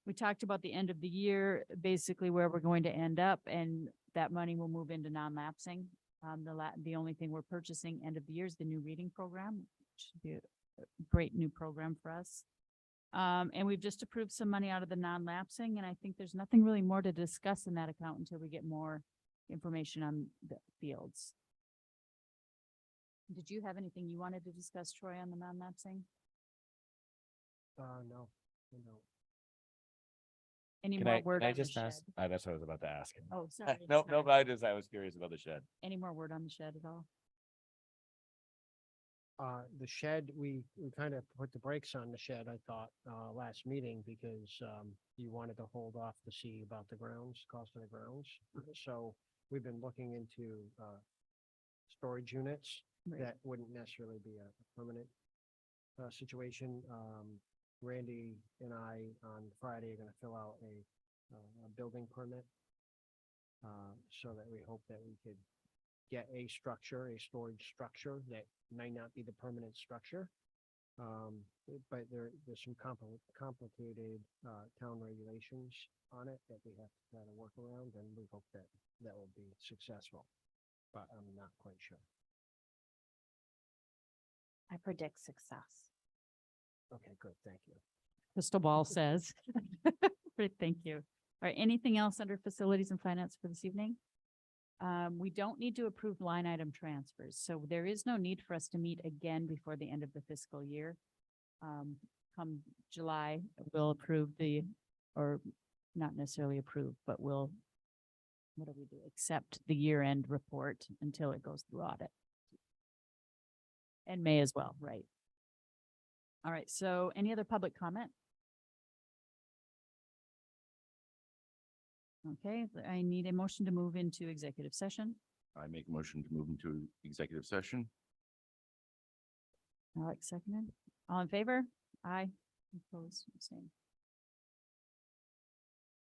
We talked about the end of the year, basically where we're going to end up, and that money will move into non-lapsing. The only thing we're purchasing end of the year is the new reading program. Should be a great new program for us. And we've just approved some money out of the non-lapsing, and I think there's nothing really more to discuss in that account until we get more information on the fields. Did you have anything you wanted to discuss, Troy, on the non-lapsing? No, no. Any Can more I, word can I on the just shed? ask? That's what I was about to ask. Oh, sorry. No, sorry. but I was curious about the shed. Any more word on the shed at all? The shed, we kind of put the brakes on the shed, I thought, last meeting because, you wanted to hold off to see about the grounds, cost of the grounds. So we've been looking into, storage units Right. that wouldn't necessarily be a permanent, situation. Randy and I on Friday are gonna fill out a building permit. So that we hope that we could get a structure, a storage structure that may not be the permanent structure. But there's some complicated, town regulations on it that we have to try to work around, and we hope that that will be successful. But I'm not quite sure. I predict success. Okay, good, thank you. Crystal ball says. Great, thank you. All right, anything else under facilities and finance for this evening? We don't need to approve line item transfers, so there is no need for us to meet again before the end of the fiscal year. Come July, we'll approve or not necessarily approve, but we'll, what do we do? Accept the year-end report until it goes through audit. And May as well, right? All right, so any other public comment? Okay, I need a motion to move into executive session. I make a motion to move into executive session. Alex seconded. All in favor? Aye. Opposed, abstained.